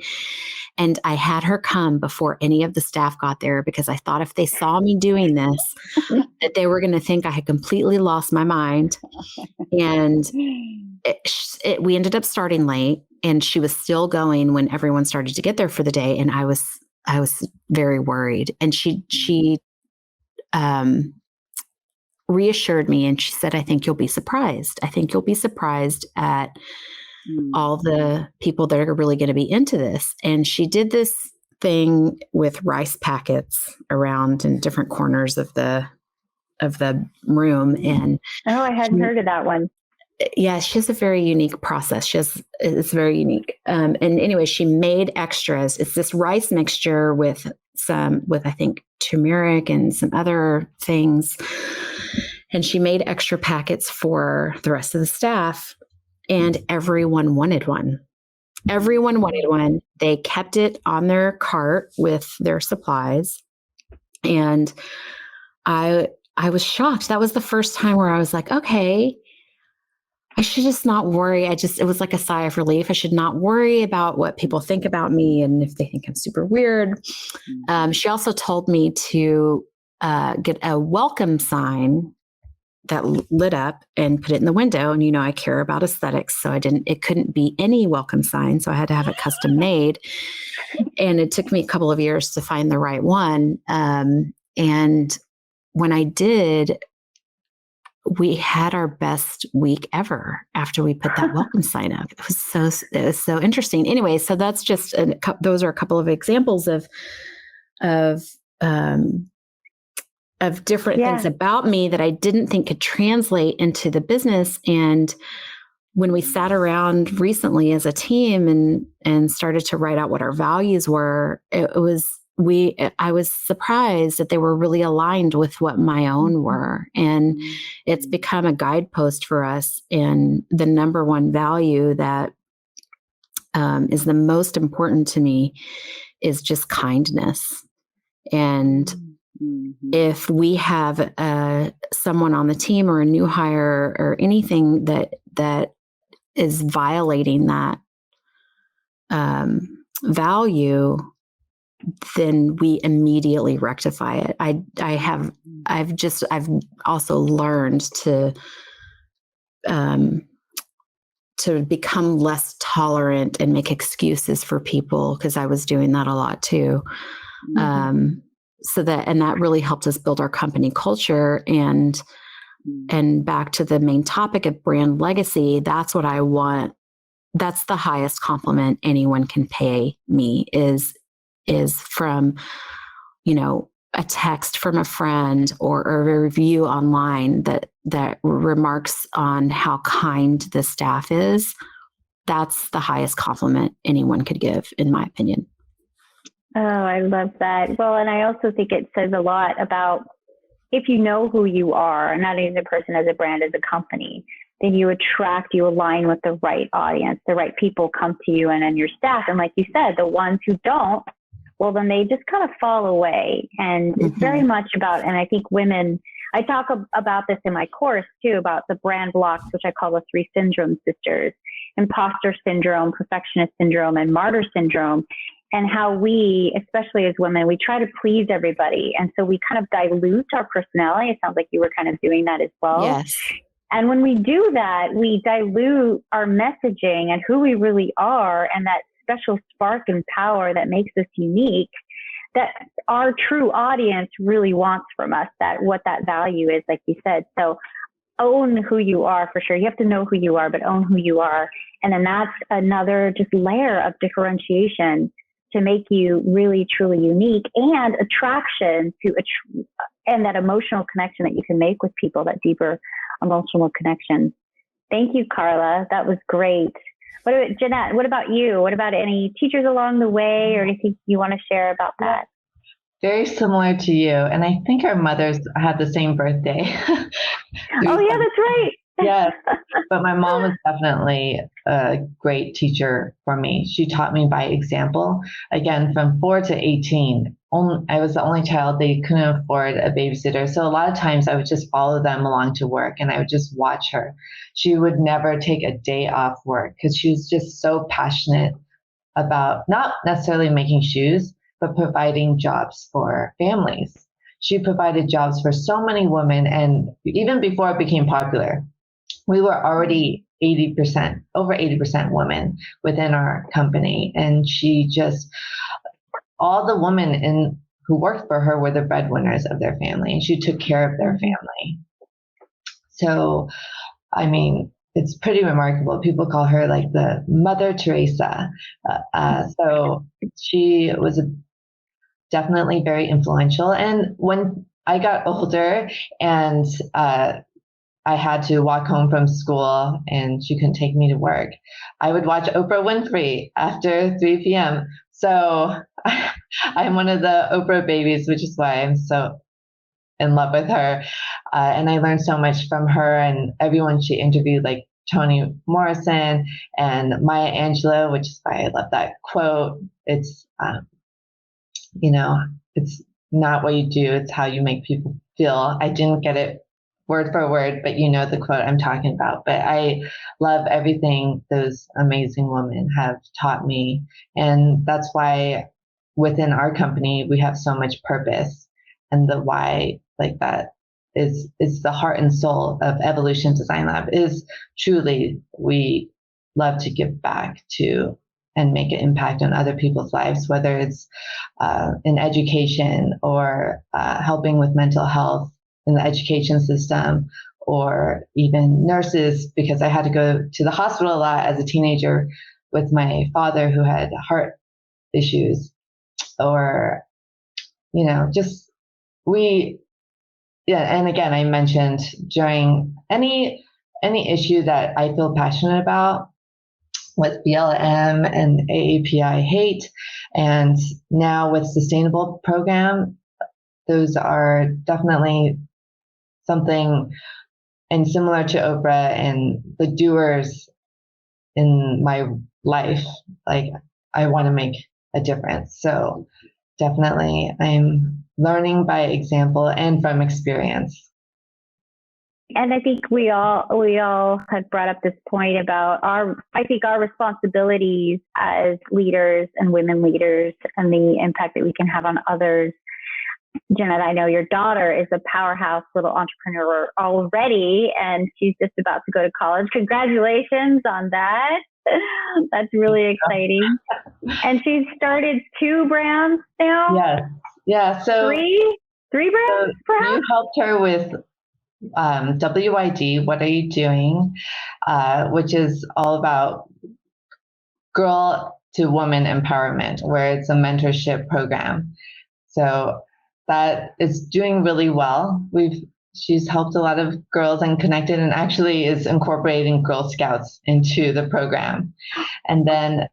And I had her come before any of the staff got there, because I thought if they saw me doing this, that they were going to think I had completely lost my mind. And we ended up starting late, and she was still going when everyone started to get there for the day. And I was very worried. And she reassured me, and she said, I think you'll be surprised. I think you'll be surprised at all the people that are really going to be into this. And she did this thing with rice packets around in different corners of the room. And I hadn't heard of that one. Yeah, she has a very unique process. It's very unique. And anyway, she made extras. It's this rice mixture with I think turmeric and some other things. And she made extra packets for the rest of the staff, and everyone wanted one. Everyone wanted one. They kept it on their cart with their supplies. And I was shocked. That was the first time where I was like, okay, I should just not worry. It was like a sigh of relief. I should not worry about what people think about me and if they think I'm super weird. She also told me to get a welcome sign that lit up and put it in the window. And, I care about aesthetics. So it couldn't be any welcome sign. So I had to have it custom made. And it took me a couple of years to find the right one. And when I did, we had our best week ever after we put that welcome sign up. It was so interesting. Anyway, so that's just those are a couple of examples of different things about me that I didn't think could translate into the business. And when we sat around recently as a team and started to write out what our values were, I was surprised that they were really aligned with what my own were. And it's become a guidepost for us. And the number one value that is the most important to me is just kindness. And if we have someone on the team or a new hire or anything that is violating that value, then we immediately rectify it. I've also learned to become less tolerant and make excuses for people, because I was doing that a lot too. That really helped us build our company culture. And back to the main topic of brand legacy, that's what I want. That's the highest compliment anyone can pay me is from, a text from a friend or a review online that remarks on how kind the staff is. That's the highest compliment anyone could give, in my opinion. Oh, I love that. Well, and I also think it says a lot about if you know who you are, not only the person as a brand, as a company, then you align with the right audience, the right people come to you and your staff. And like you said, the ones who don't, well, then they just kind of fall away. And it's very much about, and I think women, I talk about this in my course too, about the brand blocks, which I call the 3 syndrome sisters: imposter syndrome, perfectionist syndrome, and martyr syndrome. And how we, especially as women, we try to please everybody. And so we kind of dilute our personality. It sounds like you were kind of doing that as well. Yes. And when we do that, we dilute our messaging and who we really are, and that special spark and power that makes us unique, that our true audience really wants from us, that what that value is, like you said. So own who you are for sure. You have to know who you are, but own who you are. And then that's another just layer of differentiation to make you really, truly unique, and attraction and that emotional connection that you can make with people, that deeper emotional connection. Thank you, Carla. That was great. What about Jeanette? What about you? What about any teachers along the way, or anything you want to share about that? Very similar to you. And I think our mothers had the same birthday. Oh, yeah, that's right. Yes, but my mom was definitely a great teacher for me. She taught me by example. Again, from 4 to 18, I was the only child. They couldn't afford a babysitter. So a lot of times I would just follow them along to work and I would just watch her. She would never take a day off work because she was just so passionate about not necessarily making shoes, but providing jobs for families. She provided jobs for so many women. And even before it became popular, we were already over 80% women within our company. And she just, all the women who worked for her were the breadwinners of their family, and she took care of their family. So, I mean, it's pretty remarkable. People call her like the Mother Teresa. So she was definitely very influential. And when I got older and I had to walk home from school and she couldn't take me to work, I would watch Oprah Winfrey after 3 p.m. So I'm one of the Oprah babies, which is why I'm so in love with her. And I learned so much from her and everyone she interviewed, like Toni Morrison and Maya Angelou, which is why I love that quote. It's, it's not what you do, it's how you make people feel. I didn't get it word for word, but you know the quote I'm talking about. But I love everything those amazing women have taught me. And that's why within our company, we have so much purpose. And the why, like that, is the heart and soul of Evolution Design Lab, is truly we love to give back to and make an impact on other people's lives, whether it's in education or helping with mental health in the education system, or even nurses, because I had to go to the hospital a lot as a teenager with my father who had heart issues, or, you know, just and again, I mentioned during any issue that I feel passionate about, with BLM and AAPI hate, and now with sustainable program, those are definitely something, and similar to Oprah and the doers in my life, like I want to make a difference. So definitely I'm learning by example and from experience. And I think we all have brought up this point about our responsibilities as leaders and women leaders and the impact that we can have on others. Jeanette, I know your daughter is a powerhouse little entrepreneur already, and she's just about to go to college. Congratulations on that. That's really exciting. And she's started 2 brands now? Yes. Yeah. So three brands, perhaps? You helped her with WYD, What Are You Doing? Which is all about girl to woman empowerment, where it's a mentorship program. So that is doing really well. She's helped a lot of girls and connected, and actually is incorporating Girl Scouts into the program. And then,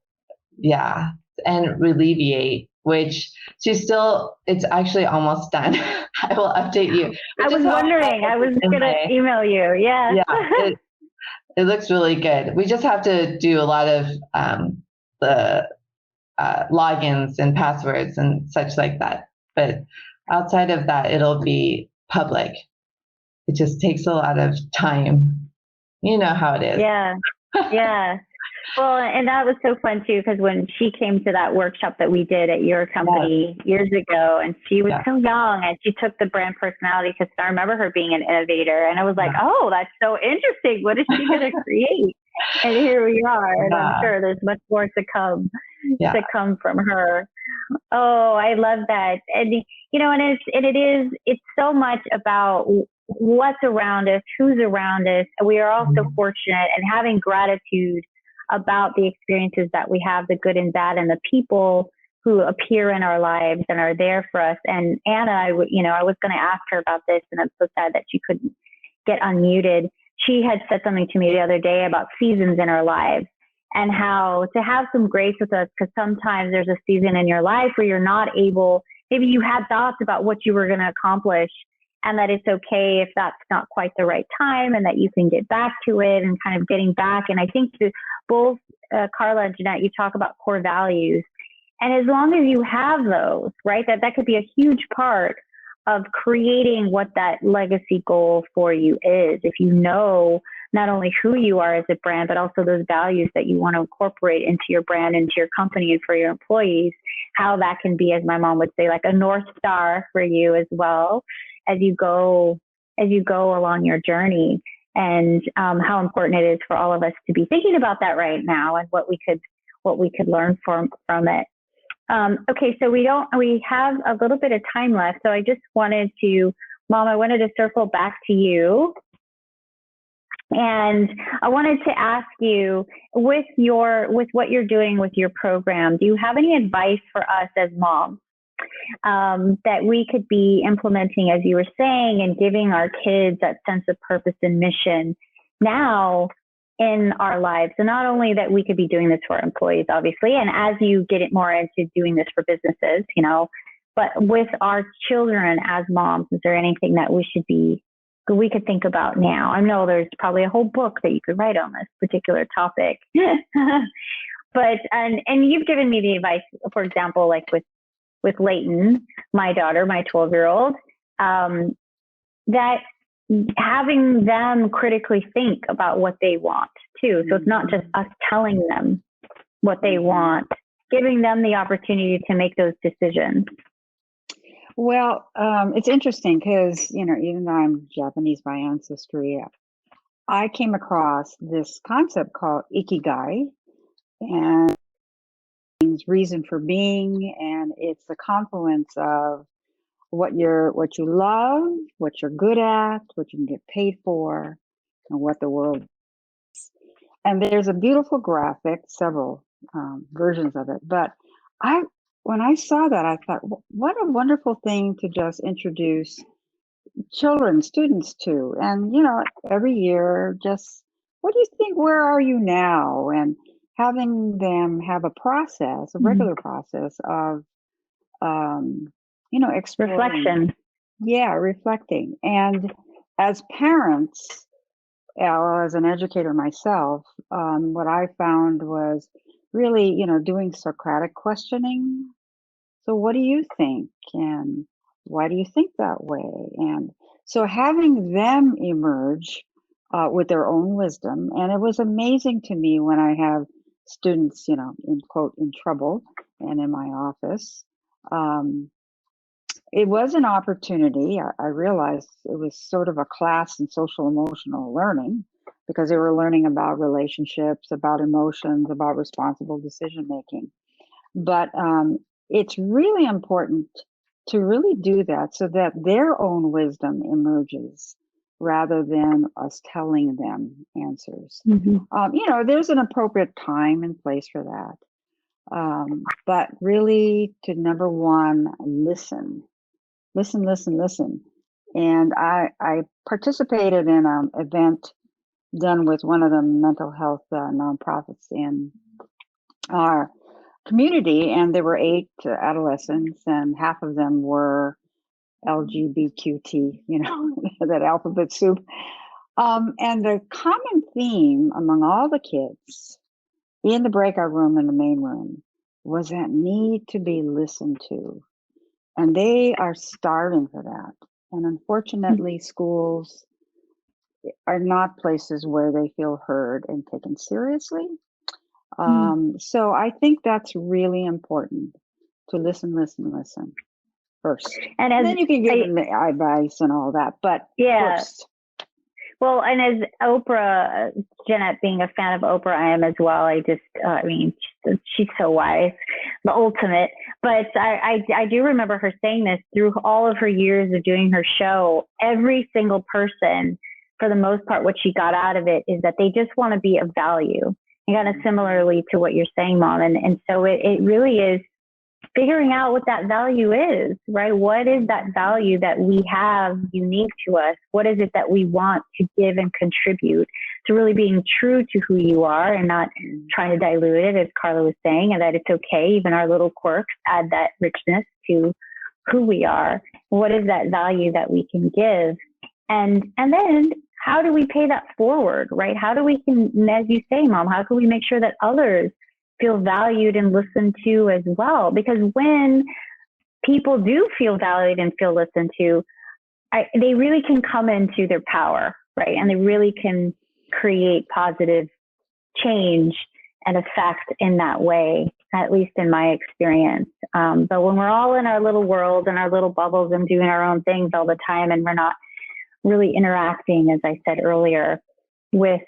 and Relievate, which it's actually almost done. I will update you. I was wondering, I was going to email you. Yeah. Yeah, it looks really good. We just have to do a lot of the logins and passwords and such like that. But outside of that, it'll be public. It just takes a lot of time. You know how it is. Yeah. Yeah. Well, and that was so fun too, because when she came to that workshop that we did at your company years ago, and she was so young, and she took the brand personality, because I remember her being an innovator, and I was like, oh, that's so interesting. What is she going to create? And here we are, and I'm sure there's much more to come from her. Oh, I love that. And you know, and it's so much about what's around us, who's around us. We are all so fortunate, and having gratitude about the experiences that we have, the good and bad, and the people who appear in our lives and are there for us. And Anna, I was going to ask her about this, and I'm so sad that she couldn't get unmuted. She had said something to me the other day about seasons in our lives, and how to have some grace with us, because sometimes there's a season in your life where you're not able, maybe you had thoughts about what you were going to accomplish, and that it's okay if that's not quite the right time, and that you can get back to it, and kind of getting back. And I think both Carla and Jeanette, you talk about core values. And as long as you have those, right, that could be a huge part of creating what that legacy goal for you is. If you know not only who you are as a brand, but also those values that you want to incorporate into your brand, into your company, and for your employees, how that can be, as my mom would say, like a North Star for you as well, as you go along your journey, and how important it is for all of us to be thinking about that right now, and what we could learn from it. Okay, so we have a little bit of time left, so I just wanted to, Mom, I wanted to circle back to you, and I wanted to ask you, with what you're doing with your program, do you have any advice for us as moms that we could be implementing, as you were saying, and giving our kids that sense of purpose and mission now in our lives? And not only that we could be doing this for our employees, obviously, and as you get it more into doing this for businesses, but with our children as moms, is there anything that we could think about now? I know there's probably a whole book that you could write on this particular topic, but, and you've given me the advice, for example, like with Layton, my daughter, my 12-year-old, that having them critically think about what they want too. So it's not just us telling them what they want, giving them the opportunity to make those decisions. Well, it's interesting because, even though I'm Japanese by ancestry, I came across this concept called ikigai, and it means reason for being, and it's the confluence of what you love, what you're good at, what you can get paid for, and what the world is. And there's a beautiful graphic, several versions of it. But when I saw that, I thought, what a wonderful thing to just introduce students to. And, every year, just what do you think? Where are you now? And having them have a process, a regular process of, exploring. Reflection. Yeah, reflecting. And as parents, as an educator myself, what I found was really, doing Socratic questioning. So what do you think? And why do you think that way? And so having them emerge with their own wisdom. And it was amazing to me when I have students, in quote, in trouble and in my office. It was an opportunity. I realized it was sort of a class in social emotional learning because they were learning about relationships, about emotions, about responsible decision making. But it's really important to really do that so that their own wisdom emerges rather than us telling them answers. There's an appropriate time and place for that. But really, to number one, listen. And I participated in an event done with one of the mental health nonprofits in our community, and there were 8 adolescents, and half of them were LGBTQ, that alphabet soup. And the common theme among all the kids in the breakout room and the main room was that need to be listened to. And they are starving for that. And unfortunately, schools are not places where they feel heard and taken seriously. So I think that's really important to listen first. And then you can give them the advice and all that. But first. Well, and as Oprah, Jeanette, being a fan of Oprah, I am as well. She's so wise, the ultimate. But I do remember her saying this through all of her years of doing her show. Every single person, for the most part, what she got out of it is that they just want to be of value. And kind of similarly to what you're saying, Mom. And so it really is figuring out what that value is, right? What is that value that we have unique to us? What is it that we want to give and contribute to really being true to who you are and not trying to dilute it, as Carla was saying, and that it's okay. Even our little quirks add that richness to who we are. What is that value that we can give? And then how do we pay that forward, right? How do we as you say, Mom, how can we make sure that others feel valued and listened to as well? Because when people do feel valued and feel listened to, they really can come into their power, right? And they really can create positive change and effect in that way, at least in my experience. But when we're all in our little world and our little bubbles and doing our own things all the time, and we're not really interacting, as I said earlier, with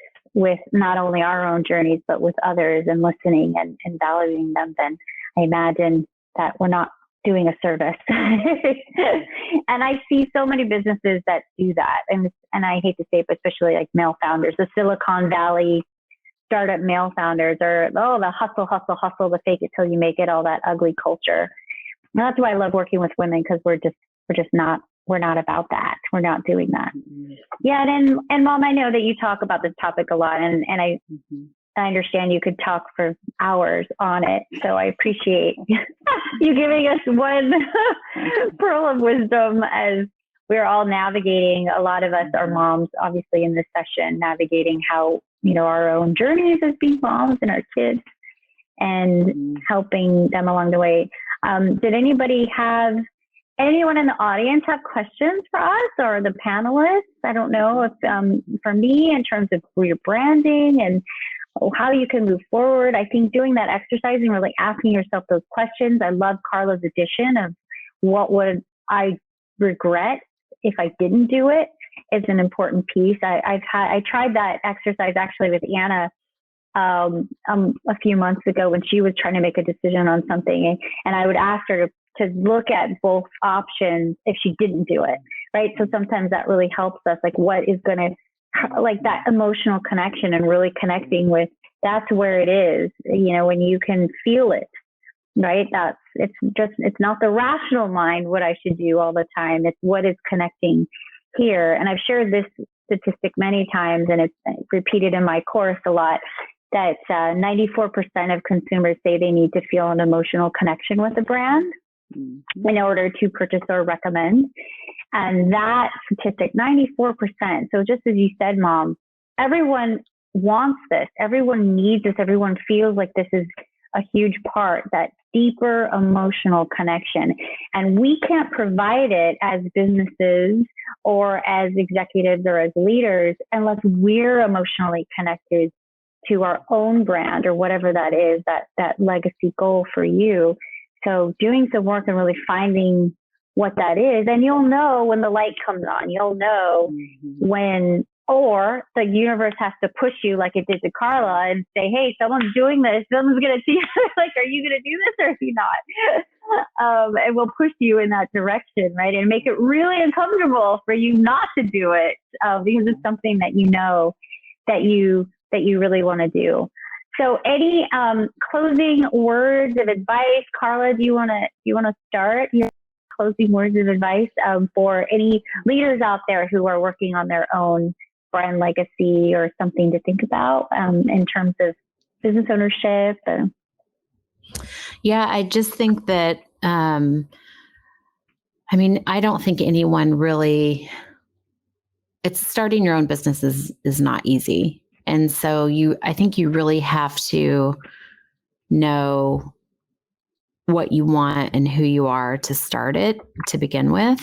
not only our own journeys, but with others, and listening and valuing them, then I imagine that we're not doing a service. And I see so many businesses that do that. And I hate to say it, but especially like male founders, the Silicon Valley startup male founders are, the hustle, the fake it till you make it, all that ugly culture. And that's why I love working with women, because we're not about that. We're not doing that. Yeah. And Mom, I know that you talk about this topic a lot, and I understand you could talk for hours on it. So I appreciate you giving us one pearl of wisdom as we're all navigating. A lot of us are moms, obviously, in this session, navigating how, our own journeys as being moms and our kids, and helping them along the way. Did anybody have anyone in the audience have questions for us or the panelists? I don't know if for me, in terms of your branding and how you can move forward, I think doing that exercise and really asking yourself those questions. I love Carla's addition of what would I regret if I didn't do it is an important piece. I tried that exercise actually with Anna a few months ago when she was trying to make a decision on something, and I would ask her to look at both options if she didn't do it, right? So sometimes that really helps us, like what is going to, like that emotional connection and really connecting with, that's where it is, you know, when you can feel it, right? It's not the rational mind, what I should do all the time. It's what is connecting here. And I've shared this statistic many times, and it's repeated in my course a lot, that 94% of consumers say they need to feel an emotional connection with a brand in order to purchase or recommend. And that statistic, 94%. So just as you said, Mom, everyone wants this. Everyone needs this. Everyone feels like this is a huge part, that deeper emotional connection. And we can't provide it as businesses or as executives or as leaders unless we're emotionally connected to our own brand or whatever that is, that legacy goal for you. So doing some work and really finding what that is, and you'll know when the light comes on. You'll know when, or the universe has to push you like it did to Carla and say, hey, someone's doing this. Someone's going to see, like, are you going to do this or are you not? And we'll push you in that direction, right? And make it really uncomfortable for you not to do it because it's something that you know that you really want to do. So any closing words of advice? Carla, do you want to start your closing words of advice for any leaders out there who are working on their own brand legacy or something to think about in terms of business ownership? Yeah, I just think that, I don't think anyone really, it's starting your own business is not easy. And so I think you really have to know what you want and who you are to start it to begin with.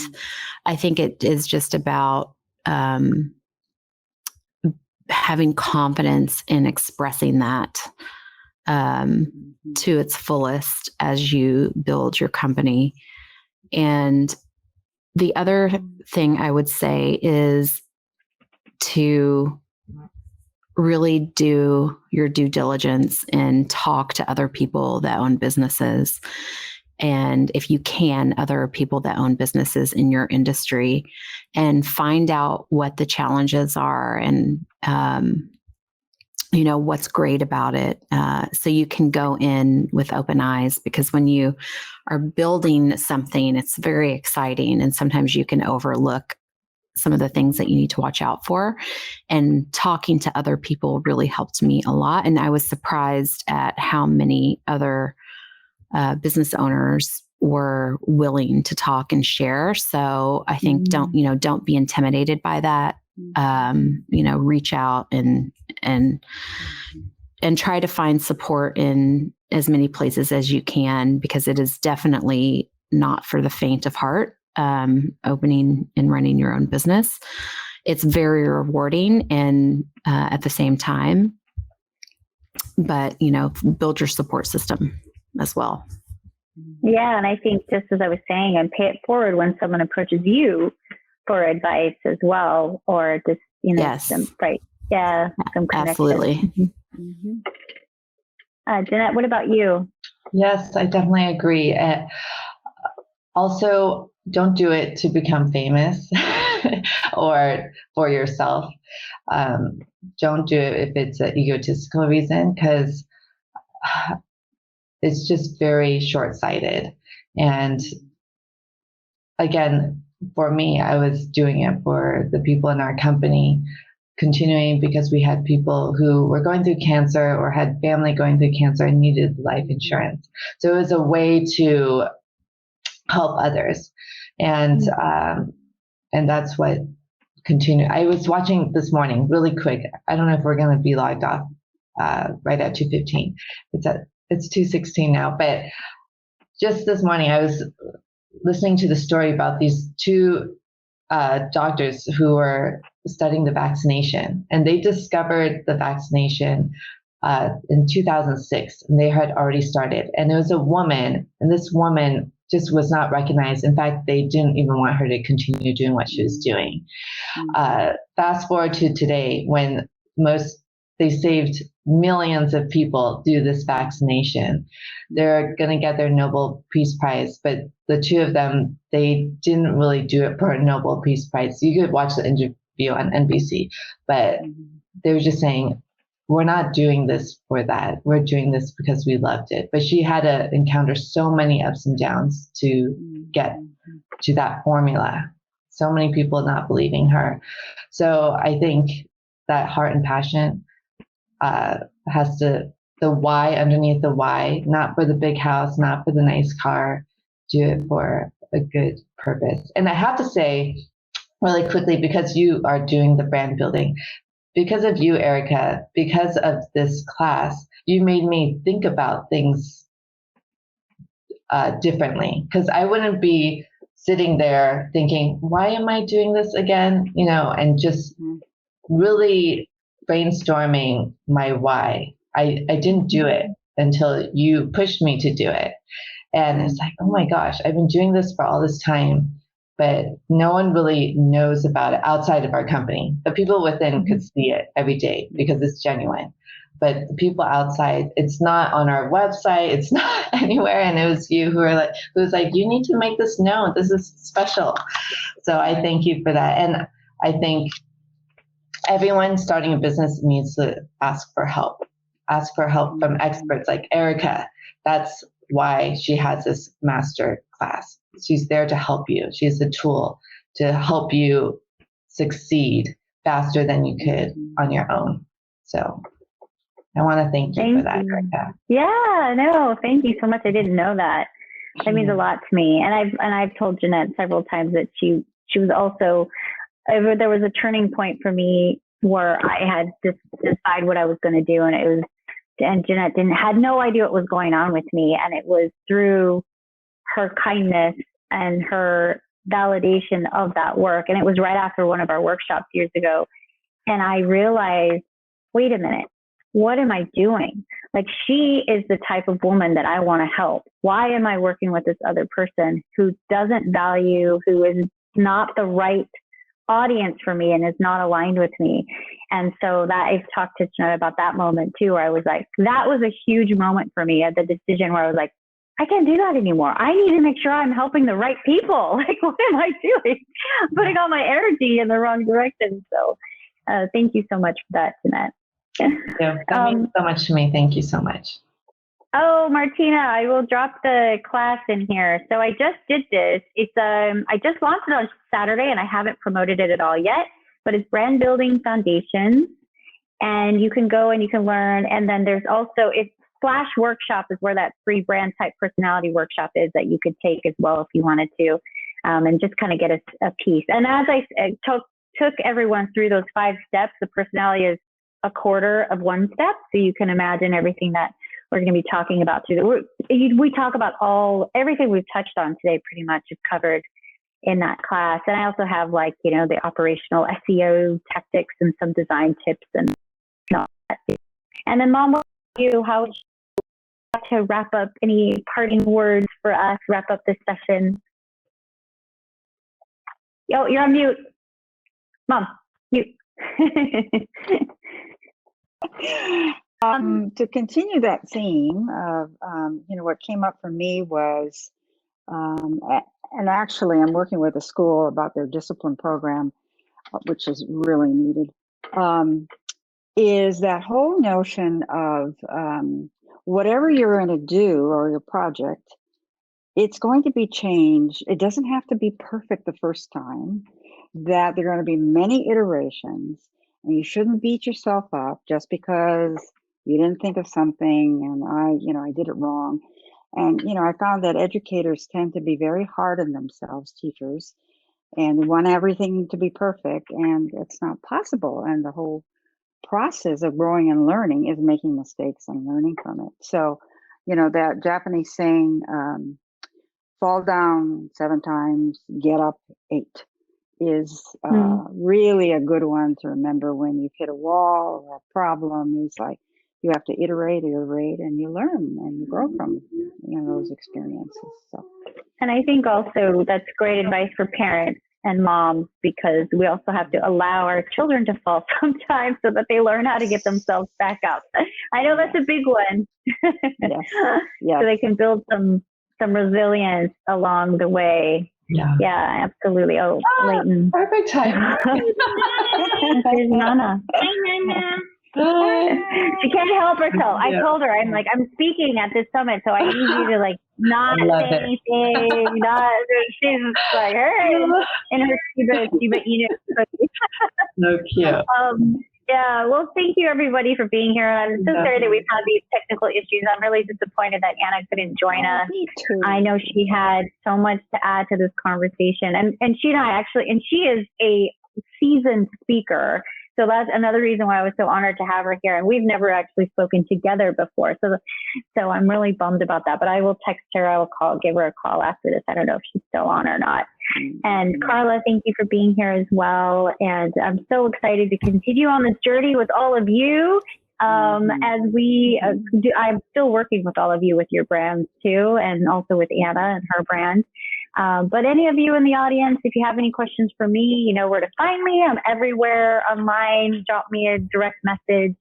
I think it is just about having confidence in expressing that to its fullest as you build your company. And the other thing I would say is to really do your due diligence and talk to other people that own businesses. And if you can, other people that own businesses in your industry, and find out what the challenges are and, what's great about it. So you can go in with open eyes, because when you are building something, it's very exciting. And sometimes you can overlook some of the things that you need to watch out for. And talking to other people really helped me a lot. And I was surprised at how many other business owners were willing to talk and share. So I think don't be intimidated by that. Reach out and try to find support in as many places as you can, because it is definitely not for the faint of heart. Opening and running your own business. It's very rewarding and at the same time, but build your support system as well. Yeah. And I think, just as I was saying, and pay it forward when someone approaches you for advice as well, or just, yes. some connection. Absolutely. Jeanette, what about you? Yes, I definitely agree. Also, don't do it to become famous or for yourself. Don't do it if it's an egotistical reason, because it's just very short-sighted. And again, for me, I was doing it for the people in our company, continuing because we had people who were going through cancer or had family going through cancer and needed life insurance. So it was a way to help others. And that's what continued. I was watching this morning really quick. I don't know if we're going to be logged off right at 2:15. It's 2:16 now, but just this morning I was listening to the story about these two doctors who were studying the vaccination, and they discovered the vaccination in 2006, and they had already started. And it was a woman, and this woman just was not recognized. In fact, they didn't even want her to continue doing what she was doing. Fast forward to today, when they saved millions of people through this vaccination. They're going to get their Nobel Peace Prize, but the two of them, they didn't really do it for a Nobel Peace Prize. You could watch the interview on NBC, but they were just saying, we're not doing this for that. We're doing this because we loved it. But she had to encounter so many ups and downs to get to that formula. So many people not believing her. So I think that heart and passion has to, the why underneath the why, not for the big house, not for the nice car, do it for a good purpose. And I have to say really quickly, because you are doing the brand building, because of you, Erika, because of this class, you made me think about things differently, because I wouldn't be sitting there thinking, why am I doing this again? You know, and just really brainstorming my why. I didn't do it until you pushed me to do it. And it's like, oh my gosh, I've been doing this for all this time, but no one really knows about it outside of our company. The people within could see it every day because it's genuine. But the people outside, it's not on our website, it's not anywhere. And it was you who was like, you need to make this known. This is special. So I thank you for that. And I think everyone starting a business needs to ask for help. Ask for help from experts like Erika. That's why she has this master class. She's there to help you. She's a tool to help you succeed faster than you could on your own. So I want to thank you for that, Erika. Yeah, no, thank you so much. I didn't know that. That means a lot to me. And I've told Jeanette several times that she was also, there was a turning point for me where I had to decide what I was going to do, and Jeanette had no idea what was going on with me, and it was through her kindness and her validation of that work. And it was right after one of our workshops years ago, and I realized, wait a minute, what am I doing? Like, she is the type of woman that I want to help. Why am I working with this other person who doesn't value, who is not the right audience for me and is not aligned with me? And so that, I've talked to Jeanette about that moment too, where I was like, that was a huge moment for me at the decision where I was like, I can't do that anymore. I need to make sure I'm helping the right people. Like, what am I doing? Putting all my energy in the wrong direction. So thank you so much for that, Jeanette. Yeah, that means so much to me. Thank you so much. Oh, Martina, I will drop the class in here. So I just did this. It's I just launched it on Saturday, and I haven't promoted it at all yet, but it's Brand Building Foundations, and you can go and you can learn. And then there's also, it's Flash Workshop is where that free brand type personality workshop is that you could take as well if you wanted to, and just kind of get a piece. And as I took everyone through those 5 steps, the personality is a quarter of one step. So you can imagine everything that we're going to be talking about through we talk about everything we've touched on today pretty much is covered in that class. And I also have, like, you know, the operational SEO tactics and some design tips and all that. And then Mom, how would you like to wrap up, any parting words for us, wrap up this session? Oh, you're on mute. Mom, mute. To continue that theme of, what came up for me was, and actually I'm working with a school about their discipline program, which is really needed, is that whole notion of whatever you're going to do or your project, it's going to be changed. It doesn't have to be perfect the first time, that there are going to be many iterations, and you shouldn't beat yourself up just because you didn't think of something and I did it wrong. And, I found that educators tend to be very hard on themselves, teachers, and want everything to be perfect, and it's not possible. And the whole process of growing and learning is making mistakes and learning from it. So, that Japanese saying, fall down 7 times, get up 8 is really a good one to remember when you've hit a wall or a problem. Is like you have to iterate, and you learn and you grow from those experiences. So, and I think also that's great advice for parents and moms, because we also have to allow our children to fall sometimes so that they learn how to get themselves back up. I know that's a big one. Yes. So they can build some resilience along the way. Yeah, absolutely. Oh, Leighton. Perfect time. There's Nana. Hi, Nana. She can't help herself. I told her, I'm speaking at this summit, so I need you to not say anything. She's like, hey, in her Shiba Inu. So cute. Yeah, well, thank you everybody for being here. I'm so sorry that we've had these technical issues. I'm really disappointed that Anna couldn't join us. Me too. I know she had so much to add to this conversation, and she and I actually, and she is a seasoned speaker. So that's another reason why I was so honored to have her here. And we've never actually spoken together before. So I'm really bummed about that, but I will text her. I will give her a call after this. I don't know if she's still on or not. And Carla, thank you for being here as well. And I'm so excited to continue on this journey with all of you. As we do, I'm still working with all of you with your brands too, and also with Anna and her brand. But any of you in the audience, if you have any questions for me, you know where to find me. I'm everywhere online. Drop me a direct message.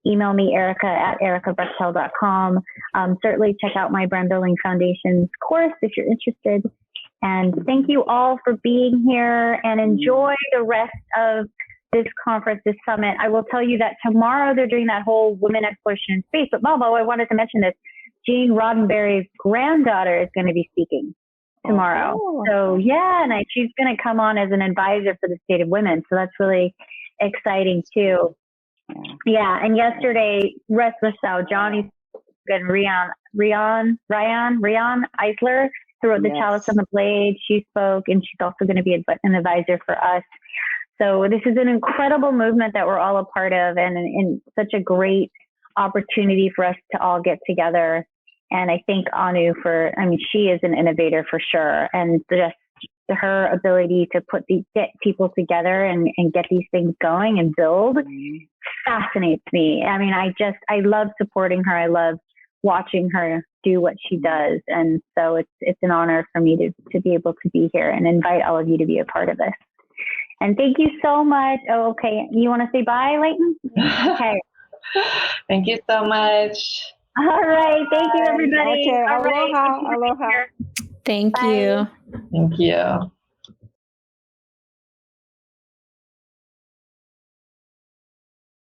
Email me, Erika at erikabrechtel.com. Certainly check out my Brand Building Foundation's course if you're interested. And thank you all for being here, and enjoy the rest of this conference, this summit. I will tell you that tomorrow they're doing that whole women exploration in space. But Malmo, I wanted to mention this. Gene Roddenberry's granddaughter is going to be speaking tomorrow. So yeah, and she's going to come on as an advisor for the State of Women. So that's really exciting too. Yeah, and yesterday, Restless Sow, Johnny and Ryan Eisler, who wrote The Chalice and the Blade, she spoke, and she's also going to be an advisor for us. So this is an incredible movement that we're all a part of, and such a great opportunity for us to all get together. And I thank Anu she is an innovator for sure. And just her ability to get people together and get these things going and build fascinates me. I mean, I love supporting her. I love watching her do what she does. And so it's an honor for me to be able to be here and invite all of you to be a part of this. And thank you so much. Oh, okay. You want to say bye, Leighton? Okay. Thank you so much. All right. Thank you, everybody. Okay. All Aloha. right. Aloha. Thank Bye. you. Thank you.